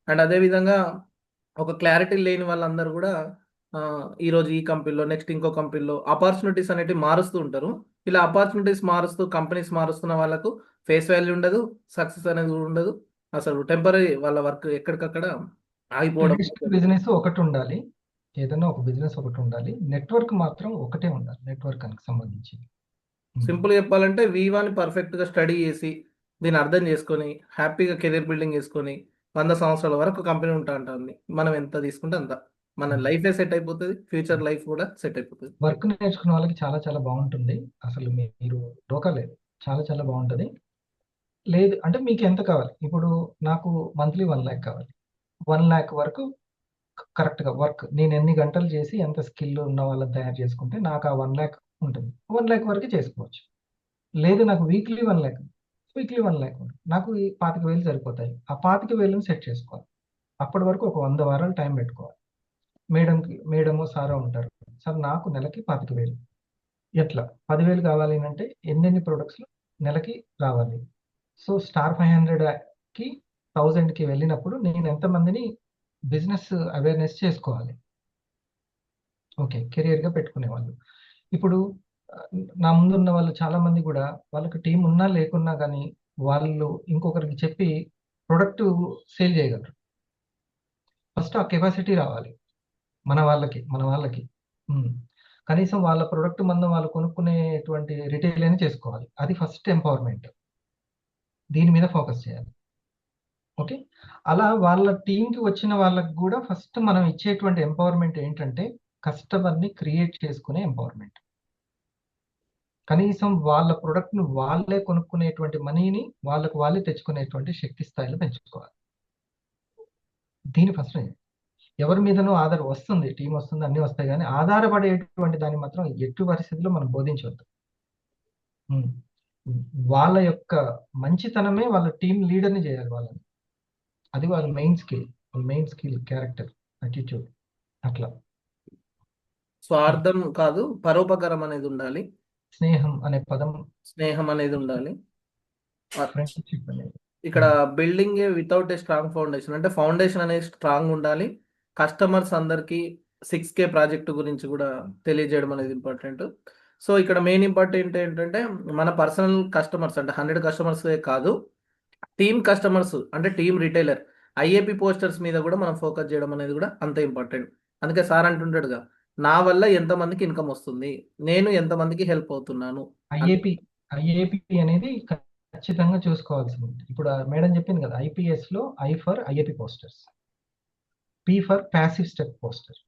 E: అండ్ అదేవిధంగా ఒక క్లారిటీ లేని వాళ్ళందరూ కూడా ఈరోజు ఈ కంపెనీలో, నెక్స్ట్ ఇంకో కంపెనీలో ఆపర్చునిటీస్ అనేటివి మారుస్తూ ఉంటారు. ఇలా ఆపర్చునిటీస్ మారుస్తూ కంపెనీస్ మారుస్తున్న వాళ్ళకు ఫేస్ వాల్యూ ఉండదు, సక్సెస్ అనేది ఉండదు. అసలు టెంపరీ వాళ్ళ వర్క్ ఎక్కడికక్కడ ఆగిపోవడం.
A: ట్రెడిషనల్ బిజినెస్ ఒకటి ఉండాలి, ఏదైనా ఒక బిజినెస్ ఒకటి ఉండాలి, నెట్వర్క్ మాత్రం ఒకటే ఉండాలి, నెట్వర్క్ కి సంబంధించి.
E: సింపుల్ చెప్పాలంటే V1 పర్ఫెక్ట్గా స్టడీ చేసి దీన్ని అర్థం చేసుకొని హ్యాపీగా కెరీర్ బిల్డింగ్ చేసుకొని 100 సంవత్సరాల వరకు కంపెనీ ఉంటా ఉంటుంది. మనం ఎంత తీసుకుంటే అంత మన లైఫే సెట్ అయిపోతుంది, ఫ్యూచర్ లైఫ్ కూడా సెట్ అయిపోతుంది.
A: వర్క్ నేర్చుకున్న వాళ్ళకి చాలా చాలా బాగుంటుంది. అసలు మీరు డోకా లేదు, చాలా చాలా బాగుంటుంది. లేదు అంటే మీకు ఎంత కావాలి, ఇప్పుడు నాకు మంత్లీ 1 lakh కావాలి, 1 lakh వరకు కరెక్ట్గా వర్క్ నేను ఎన్ని గంటలు చేసి ఎంత స్కిల్ ఉన్న వాళ్ళని తయారు చేసుకుంటే నాకు ఆ 1 lakh ఉంటుంది. 1 lakh వరకు చేసుకోవచ్చు. లేదు నాకు వీక్లీ 1 lakh, వీక్లీ 1 lakh నాకు ఈ 25,000 సరిపోతాయి. ఆ 25,000 సెట్ చేసుకోవాలి. అప్పటి వరకు ఒక 100 వారాలు టైం పెట్టుకోవాలి. మేడము సారో ఉంటారు, సార్ నాకు నెలకి 25,000, ఎట్లా 10,000 కావాలి అంటే ఎన్నెన్ని ప్రొడక్ట్స్ నెలకి రావాలి. సో స్టార్ 500కి 1000కి వెళ్ళినప్పుడు నేను ఎంతమందిని బిజినెస్ అవేర్నెస్ చేసుకోవాలి. ఓకే, కెరియర్గా పెట్టుకునే వాళ్ళు. ఇప్పుడు నా ముందున్న వాళ్ళు చాలా మంది కూడా వాళ్ళకి టీం ఉన్నా లేకున్నా కానీ వాళ్ళు ఇంకొకరికి చెప్పి ప్రొడక్ట్ సేల్ చేయగలరు. ఫస్ట్ ఆ కెపాసిటీ రావాలి మన వాళ్ళకి. కనీసం వాళ్ళ ప్రొడక్ట్ మందం వాళ్ళు కొనుక్కునేటువంటి రిటైల్ అని చేసుకోవాలి. అది ఫస్ట్ ఎంపవర్మెంట్, దీని మీద ఫోకస్ చేయాలి. ఓకే, అలా వాళ్ళ టీంకి వచ్చిన వాళ్ళకి కూడా ఫస్ట్ మనం ఇచ్చేటువంటి ఎంపవర్మెంట్ ఏంటంటే కస్టమర్ని క్రియేట్ చేసుకునే ఎంపవర్మెంట్. కనీసం వాళ్ళ ప్రొడక్ట్ను వాళ్ళే కొనుక్కునేటువంటి మనీని వాళ్ళకు వాళ్ళే తెచ్చుకునేటువంటి శక్తి స్థాయిలో పెంచుకోవాలి. దీని ఫస్ట్ ఎవరి మీదనో ఆధార వస్తుంది, టీం వస్తుంది, అన్నీ వస్తాయి, కానీ ఆధారపడేటువంటి దాన్ని మాత్రం ఎట్టి పరిస్థితుల్లో మనం బోధించవద్దు. వాళ్ళ యొక్క మంచితనమే వాళ్ళ టీం లీడర్ని చేయాలి వాళ్ళని. అది వాళ్ళ మెయిన్ స్కిల్, క్యారెక్టర్, అటిట్యూడ్. అట్లా
E: స్వార్థం కాదు, పరోపకారం అనేది ఉండాలి,
A: స్నేహం అనే పదం,
E: స్నేహం అనేది ఉండాలి.
A: ఫ్రెండ్షిప్ అనేది.
E: ఇక్కడ building without a strong foundation, అంటే ఫౌండేషన్ అనేది స్ట్రాంగ్ ఉండాలి. కస్టమర్స్ అందరికీ 6K ప్రాజెక్ట్ గురించి కూడా తెలియజేయడం అనేది ఇంపార్టెంట్. సో ఇక్కడ మెయిన్ ఇంపార్టెంట్ ఏంటంటే మన పర్సనల్ కస్టమర్స్ అంటే 100 కస్టమర్స్ కాదు, టీమ్ కస్టమర్స్ అంటే టీమ్ రిటైలర్, IAP పోస్టర్స్ మీద కూడా మనం ఫోకస్ చేయడం అనేది కూడా అంత ఇంపార్టెంట్. అందుకే సార్ అంటుంటాడుగా, నా వల్ల ఎంతమందికి ఇన్కమ్ వస్తుంది, నేను ఎంతమందికి హెల్ప్ అవుతున్నాను.
A: ఐఏపి అనేది ఖచ్చితంగా చూసుకోవాల్సింది. ఇప్పుడు మేడం చెప్పింది కదా, IPS లో I for IAP posters, P for passive step poster,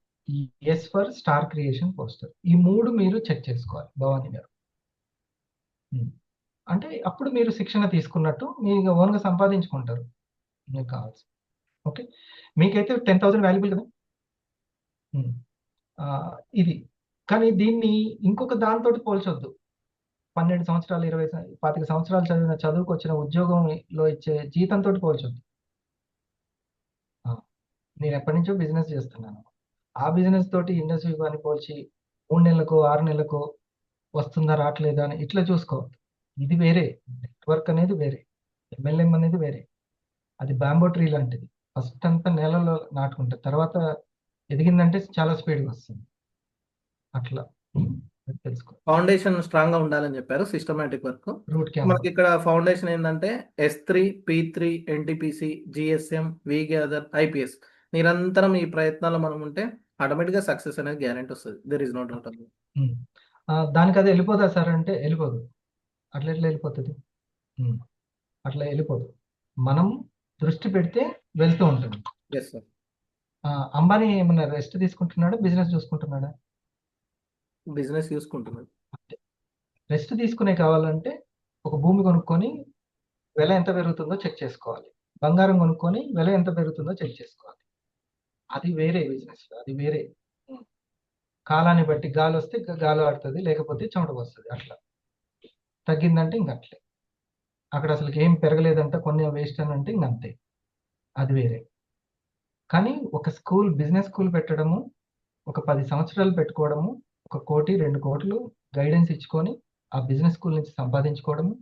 A: S for star creation poster. ఈ 3 మీరు చెక్ చేసుకోవాలి భవానీ గారు. ఉమ్. అంటే అప్పుడు మీరు శిక్షణ తీసుకున్నట్టు మీరు ఓన్గా సంపాదించుకుంటారు మీకు కావాల్సి. ఓకే, మీకైతే 10,000 వాల్యుబుల్ కదా. ఉమ్. ఆ, ఇది కానీ దీన్ని ఇంకొక దాంతో పోల్చొద్దు. 12 సంవత్సరాలు 25 సంవత్సరాలు చదివిన చదువుకు వచ్చిన ఉద్యోగంలో ఇచ్చే జీతంతో పోల్చొద్దు. ఆ, నేను ఎప్పటి నుంచో బిజినెస్ చేస్తున్నాను. ఆ బిజినెస్ తోటి ఇండస్ట్రీ అని పోల్చి 3 నెలలకు 6 నెలలకు వస్తుందా రావట్లేదా అని ఇట్లా చూసుకోవద్దు. ఇది వేరే, నెట్వర్క్ అనేది వేరే, MLM అనేది వేరే. అది బ్యాంబో ట్రీ లాంటిది. ఫస్ట్ అంతా నేలలో నాటుకుంటుంది, తర్వాత ఎదిగిందంటే చాలా స్పీడ్గా వస్తుంది. అట్లా అది తెలుసుకో.
E: ఫౌండేషన్ స్ట్రాంగ్ గా ఉండాలని చెప్పారు, సిస్టమేటిక్ వర్క్.
A: రూట్ క్యాంప్
E: మనకి ఇక్కడ ఫౌండేషన్ ఏంటంటే S3, P3, NTPC, GSM, VGATHER, IPS. నిరంతరం ఈ ప్రయత్నాలు మనం ఉంటే ఆటోమేటిక్ గా సక్సెస్ అనేది గ్యారెంటీ వస్తుంది. There is no doubt about.
A: దానికి అది వెళ్ళిపోదా సార్ అంటే వెళ్ళిపోదు. అట్లా ఎట్లా వెళ్ళిపోతుంది? అట్లా వెళ్ళిపోదు. మనం దృష్టి పెడితే వెళ్తూ ఉంటుంది.
E: Yes sir.
A: అంబానీ ఏమన్నా రెస్ట్ తీసుకుంటున్నాడా, బిజినెస్ చూసుకుంటున్నాడా?
E: బిజినెస్ చూసుకుంటున్నాడు.
A: రెస్ట్ తీసుకునే కావాలంటే ఒక భూమి కొనుక్కొని వెల ఎంత పెరుగుతుందో చెక్ చేసుకోవాలి. బంగారం కొనుక్కొని వెల ఎంత పెరుగుతుందో చెక్ చేసుకోవాలి. అది వేరే బిజినెస్, అది వేరే. కాలాన్ని బట్టి గాలి వస్తే గాలి ఆడుతుంది, లేకపోతే చెమట వస్తుంది. అట్లా తగ్గిందంటే ఇంక అట్లే. అక్కడ అసలు ఏం పెరగలేదంటే కొన్ని వేస్ట్ అని అంటే ఇంక అంతే, అది వేరే. కానీ ఒక బిజినెస్ స్కూల్ పెట్టడము, ఒక 10 సంవత్సరాలు పెట్టుకోవడము, 1 కోటి 2 కోట్లు గైడెన్స్ ఇచ్చుకొని ఆ బిజినెస్ స్కూల్ నుంచి సంపాదించుకోవడము,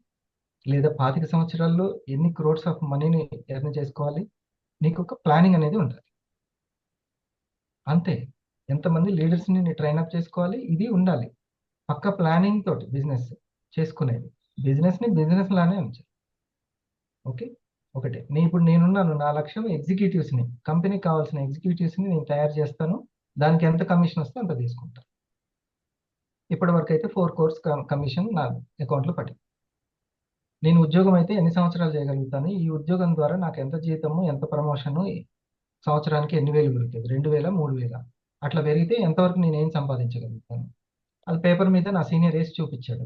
A: లేదా 25 సంవత్సరాల్లో ఎన్ని క్రోడ్స్ ఆఫ్ మనీని ఎర్న్ చేసుకోవాలి, నీకు ఒక ప్లానింగ్ అనేది ఉండాలి. అంతే. ఎంతమంది లీడర్స్ని ట్రైన్అప్ చేసుకోవాలి, ఇది ఉండాలి. పక్క ప్లానింగ్ తోటి బిజినెస్ చేసుకునేది. బిజినెస్ని బిజినెస్ లానే ఉంచాలి. ఓకే, ఒకటే. ఇప్పుడు నేనున్నాను, నా లక్ష్యం ఎగ్జిక్యూటివ్స్ని, కంపెనీకి కావాల్సిన ఎగ్జిక్యూటివ్స్ని నేను తయారు చేస్తాను. దానికి ఎంత కమిషన్ వస్తే అంత తీసుకుంటాను. ఇప్పటి వరకు అయితే 4 crores కమిషన్ నా అకౌంట్లో పట్టింది. నేను ఉద్యోగం అయితే ఎన్ని సంవత్సరాలు చేయగలుగుతాను, ఈ ఉద్యోగం ద్వారా నాకు ఎంత జీతము, ఎంత ప్రమోషను, సంవత్సరానికి ఎన్ని వేలు పెరుగుతుంది, 2,000 3,000 అట్లా పెరిగితే ఎంతవరకు నేను ఏం సంపాదించగలుగుతాను, అది పేపర్ మీద నా సీనియర్ వేసి చూపించాడు.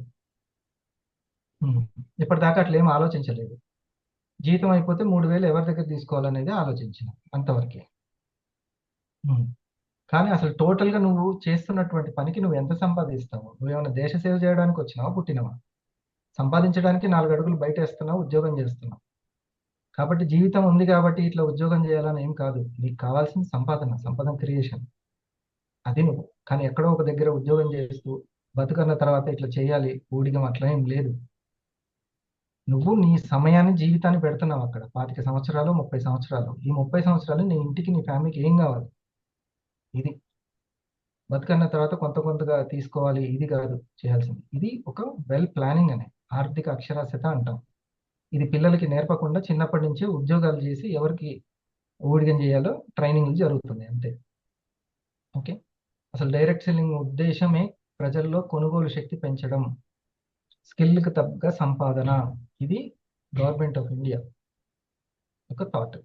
A: ఇప్పటిదాకా అట్లా ఏం ఆలోచించలేదు. జీతం అయిపోతే 3,000 ఎవరి దగ్గర తీసుకోవాలనేది ఆలోచించిన, అంతవరకే. కానీ అసలు టోటల్గా నువ్వు చేస్తున్నటువంటి పనికి నువ్వు ఎంత సంపాదిస్తావు? నువ్వేమైనా దేశ సేవ చేయడానికి వచ్చినావా, పుట్టినవా? సంపాదించడానికి 4 అడుగులు బయట వేస్తున్నావు, ఉద్యోగం చేస్తున్నావు. కాబట్టి జీవితం ఉంది కాబట్టి ఇట్లా ఉద్యోగం చేయాలని ఏం కాదు. నీకు కావాల్సిన సంపాదన క్రియేషన్, అది నువ్వు. కానీ ఎక్కడో ఒక దగ్గర ఉద్యోగం చేస్తూ బతుకన్న తర్వాత ఇట్లా చేయాలి ఊడిగం అట్లా ఏం లేదు. నువ్వు నీ సమయాన్ని, జీవితాన్ని పెడుతున్నావు అక్కడ. 25 సంవత్సరాలు 30 సంవత్సరాలు. ఈ 30 సంవత్సరాలు నీ ఇంటికి, నీ ఫ్యామిలీకి ఏం కావాలి, ఇది. బతుకన్న తర్వాత కొంతగా తీసుకోవాలి, ఇది కాదు చేయాల్సింది. ఇది ఒక వెల్ ప్లానింగ్ అనే ఆర్థిక అక్షరాస్యత అంటాం. ఇది పిల్లలకి నేర్పకుండా చిన్నప్పటి నుంచే ఉద్యోగాలు చేసి ఎవరికి ఊడిగం చేయాలో ట్రైనింగ్ జరుగుతుంది, అంతే. ఓకే, అసలు డైరెక్ట్ సెల్లింగ్ ఉద్దేశమే ప్రజల్లో కొనుగోలు శక్తి పెంచడం, స్కిల్కి తగ్గ సంపాదన. ఇది గవర్నమెంట్ ఆఫ్ ఇండియా ఒక థాట్,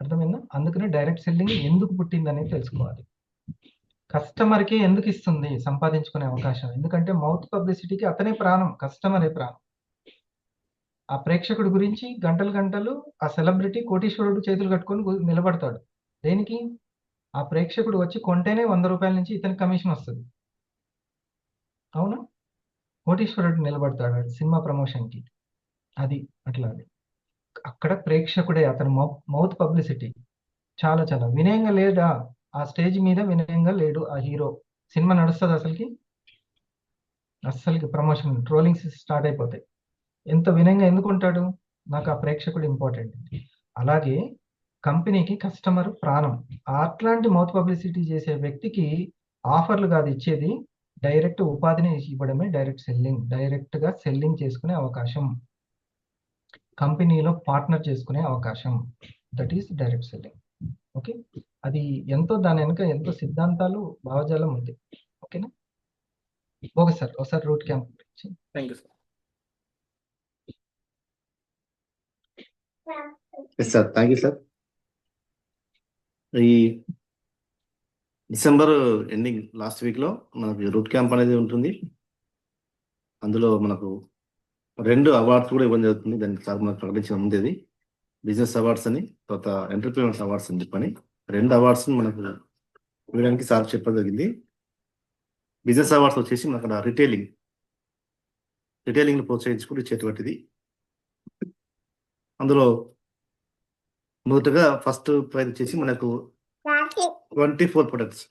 A: అర్థమైందా? అందుకనే డైరెక్ట్ సెల్లింగ్ ఎందుకు పుట్టిందనేది తెలుసుకోవాలి. కస్టమర్కి ఎందుకు ఇస్తుంది సంపాదించుకునే అవకాశం? ఎందుకంటే మౌత్ పబ్లిసిటీకి అతనే ప్రాణం, కస్టమరే ప్రాణం. ఆ ప్రేక్షకుడి గురించి గంటలు ఆ సెలబ్రిటీ కోటీశ్వరుడు చేతులు కట్టుకొని నిలబడతాడు. దేనికి? ఆ ప్రేక్షకుడు వచ్చి కొంటేనే 100 రూపాయల నుంచి ఇతనికి కమిషన్ వస్తుంది. అవునా? కోటీశ్వరుడు నిలబడతాడు సినిమా ప్రమోషన్కి. అది అట్లా. అక్కడ ప్రేక్షకుడే అతను మౌత్ పబ్లిసిటీ. చాలా వినయంగా లేదా? ఆ స్టేజ్ మీద వినయంగా లేడు ఆ హీరో. సినిమా నడుస్తుంది అస్సలకి ప్రమోషన్ ట్రోలింగ్స్ స్టార్ట్ అయిపోతాయి. ఎంత వినయంగా ఎందుకు ఉంటాడు? నాకు ఆ ప్రేక్షకుడు ఇంపార్టెంట్. అలాగే కంపెనీకి కస్టమర్ ప్రాణం. అట్లాంటి మౌత్ పబ్లిసిటీ చేసే వ్యక్తికి ఆఫర్లు కాదు ఇచ్చేది, డైరెక్ట్ ఉపాధిని ఇవ్వడమే డైరెక్ట్ సెల్లింగ్. డైరెక్ట్గా సెల్లింగ్ చేసుకునే అవకాశం, కంపెనీలో పార్ట్నర్ చేసుకునే అవకాశం, that is direct selling. Okay, అది ఎంతో, దాని వెనుక ఎంతో సిద్ధాంతాలు, భావజాలం ఉంది. ఓకేనా? ఓకే సార్, ఒకసారి రూట్ క్యాంప్ గురించి.
E: Thank you sir.
B: Yes sir, thank you sir. ఈ డిసెంబర్ ఎండింగ్ లాస్ట్ వీక్లో మనకి రూట్ క్యాంప్ అనేది ఉంటుంది. అందులో మనకు 2 అవార్డ్స్ కూడా ఇవ్వడం జరుగుతుంది. దానికి సార్ మనకు ప్రకటించిన ముందేది బిజినెస్ అవార్డ్స్ అని, తర్వాత ఎంటర్ప్రీనర్స్ అవార్డ్స్ అని చెప్పని 2 అవార్డ్స్ మనకు ఇవ్వడానికి సార్ చెప్పడం జరిగింది. బిజినెస్ అవార్డ్స్ వచ్చేసి మనకు అక్కడ రిటైలింగ్ ప్రోత్సహించుకుంటూ ఇచ్చేటువంటిది. అందులో మొదటగా ఫస్ట్ ప్రైజ్ వచ్చేసి మనకు 24 ప్రొడక్ట్స్,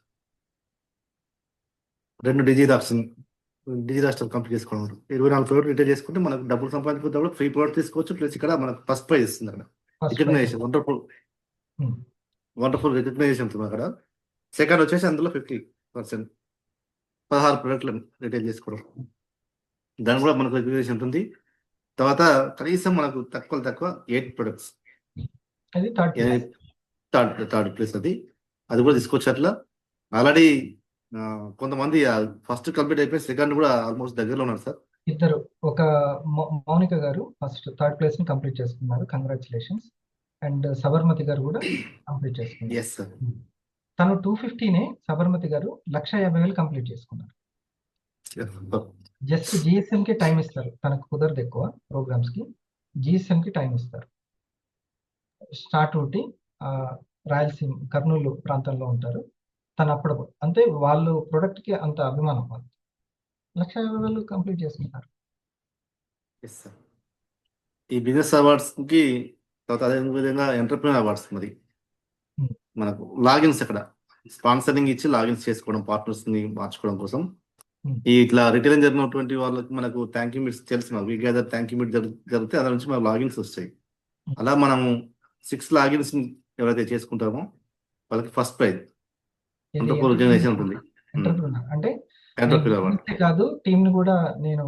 B: 2 డిజిటాక్షన్ కంప్లీట్ చేసుకోవడం. 24 ప్రోడక్ట్ రిటైల్ చేసుకుంటే మనకు డబ్బులు సంపాదించుకుంటే ఫ్రీ ప్రోడక్ట్ తీసుకోవచ్చు. ప్లస్ ఇక్కడ మనకు ఫస్ట్ ప్రైజ్ ఇస్తుంది అక్కడ. రికగ్నైజేషన్, వండర్ఫుల్ రికగ్నైజేషన్ ఉంటుంది అక్కడ. సెకండ్ వచ్చేసి అందులో 50%, 16 ప్రోడక్ట్లు రిటైల్ చేసుకోవడం, దాని కూడా మనకు రికగ్నైజేషన్ ఉంటుంది. తర్వాత కనీసం మనకు తక్కువ 8 ప్రొడక్ట్స్,
A: అది
B: థర్డ్ ప్లేస్ అది కూడా తీసుకోవచ్చు. అట్లా ఆల్రెడీ కొంతమంది ఫస్ట్ కంప్లీట్ అయిపోయి సెకండ్ కూడా ఆల్మోస్ట్ దగ్గరలో ఉన్నారు సార్.
A: ఇద్దరు, ఒక మౌనిక గారు ఫస్ట్ థర్డ్ ప్లేస్ ని కంప్లీట్ చేసుకున్నారు, కంగ్రాచులేషన్స్. అండ్ సబర్మతి గారు కూడా కంప్లీట్ చేసుకున్నారు.
B: Yes sir.
A: తను 250నే సబర్మతి గారు 1,50,000 కంప్లీట్ చేసుకున్నారు. జస్ట్ జిఎస్ఎం కి టైం ఇస్తారు, తనకు కుదరదు ఎక్కువ ప్రోగ్రామ్స్ కి. జిఎస్ఎం కి టైం ఇస్తారు. స్టార్ట్ ఊటి రాయలసీమ కర్నూలు ప్రాంతంలో ఉంటారు. తను అప్పుడప్పుడు అంటే వాళ్ళు ప్రొడక్ట్ కి అంత అభిమానం, వాళ్ళు 1,50,000 కంప్లీట్ చేసుకుంటారు.
B: Yes sir. ఈ బిజినెస్ అవార్డ్స్ కి తర్వాత అదే విధంగా ఎంటర్ప్రీనర్ అవార్డ్స్ మరి మనకు లాగిన్స్ అక్కడ స్పాన్సరింగ్ ఇచ్చి లాగిన్స్ చేసుకోవడం, పార్ట్నర్స్ ని మార్చుకోవడం కోసం. ఈ ఇట్లా రిటైల్ జరిగినటువంటి వాళ్ళకి మనకు థ్యాంక్ యూ మీట్స్ తెలుసు, week gather thank you meet జరిగితే అలా నుంచి మనకు లాగిన్స్ వస్తాయి. అలా మనము 6 లాగిన్స్ ఎవరైతే చేసుకుంటామో వాళ్ళకి ఫస్ట్ ప్రైజ్ రికగ్నైజేషన్ ఉంటుంది.
A: ఎంటర్ప్రినర్ అంటే
B: ఎంటర్ప్రీనర్ అవార్డ్
A: అంతే కాదు, టీం ని కూడా నేను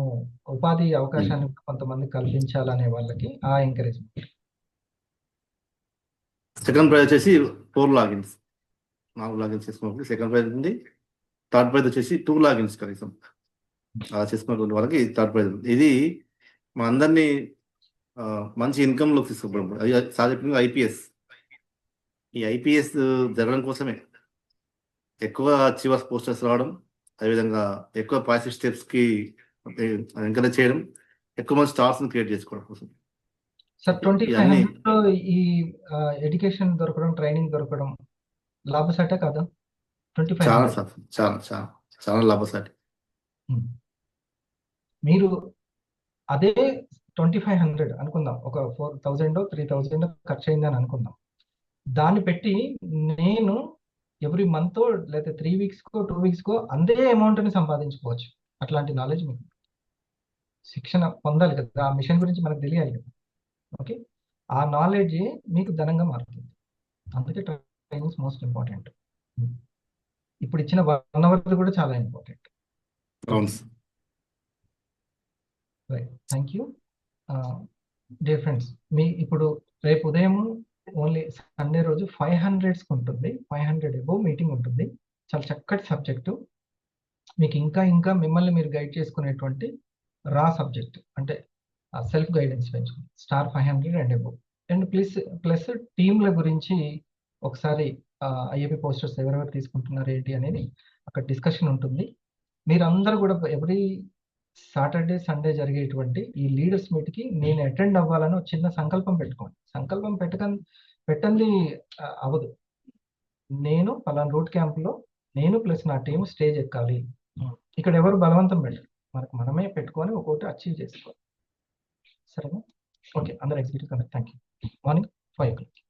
A: ఉపాధి అవకాశాన్ని కొంతమంది కల్పించాలనే వాళ్ళకి ఆ ఎంకరేజ్మెంట్.
B: సెకండ్ ప్రైజ్ వచ్చేసి 4 లాగిన్స్, 4 లాగిన్స్ చేసుకున్నప్పుడు సెకండ్ ప్రైజ్ ఉంది. థర్డ్ ప్రైజ్ వచ్చేసి 2 లాగిన్స్ కనీసం అలా చేసుకున్నటువంటి వాళ్ళకి థర్డ్ ప్రైజ్ ఉంది. ఇది మా అందరినీ మంచి ఇన్కమ్ లో తీసుకోవడం. సాధారణంగా ఈ ఐపీఎస్ జరగడం కోసమే ఎక్కువ అచీవర్స్ పోస్టర్స్ రావడం, అదేవిధంగా ఎక్కువ పాజిటివ్ స్టెప్స్ కి ఎంకరేజ్ చేయడం, ఎక్కువ మంది స్టార్స్ ని క్రియేట్ చేసుకోవడం కోసం.
A: సార్ 2500 ఈ ఎడ్యుకేషన్ దొరకడం, ట్రైనింగ్ దొరకడం లాభసాటే కాదా? 2500
B: చాలా లాభసాటి.
A: మీరు అదే 2500 అనుకుందాం, ఒక 4,000 3,000 ఖర్చు అయిందని అనుకుందాం. దాన్ని పెట్టి నేను ఎవ్రీ మంత్ లేదా 3 వీక్స్కో 2 వీక్స్కో అందే అమౌంట్ని సంపాదించుకోవచ్చు. అట్లాంటి నాలెడ్జ్ మీకు శిక్షణ పొందాలి కదా, ఆ మిషన్ గురించి మనకు తెలియాలి కదా. ఓకే, ఆ నాలెడ్జ్ మీకు ధనంగా మారుతుంది. అందుకే ట్రైనింగ్ మోస్ట్ ఇంపార్టెంట్. ఇప్పుడు ఇచ్చిన 1 అవర్ కూడా చాలా important. Right, thank you. Dear friends, మీ ఇప్పుడు రేపు ఉదయం ఓన్లీ సండే రోజు 500 ఉంటుంది, 500 అబోవ్ మీటింగ్ ఉంటుంది. చాలా చక్కటి సబ్జెక్టు, మీకు ఇంకా మిమ్మల్ని మీరు గైడ్ చేసుకునేటువంటి రా సబ్జెక్ట్, అంటే సెల్ఫ్ గైడెన్స్ పెంచుకుంది. Star 500 and above. And plus టీంల గురించి ఒకసారి ఐఏపీ పోస్టర్స్ ఎవరెవరు తీసుకుంటున్నారు ఏంటి అనేది అక్కడ డిస్కషన్ ఉంటుంది. మీరందరూ కూడా ఎవ్రీ సాటర్డే సండే జరిగేటువంటి ఈ లీడర్స్ మీట్కి నేను అటెండ్ అవ్వాలని ఒక చిన్న సంకల్పం పెట్టుకోండి. సంకల్పం పెట్టండి అవ్వదు. నేను పలానా రూట్ క్యాంప్లో నేను ప్లస్ నా టీం స్టేజ్ ఎక్కాలి. ఇక్కడ ఎవరు బలవంతం పెట్టరు, మనమే పెట్టుకొని ఒక్కొక్కటి అచీవ్ చేసుకోవాలి. సరేనా? ఓకే, అందరూ executive. Thank you. Morning 5 o'clock.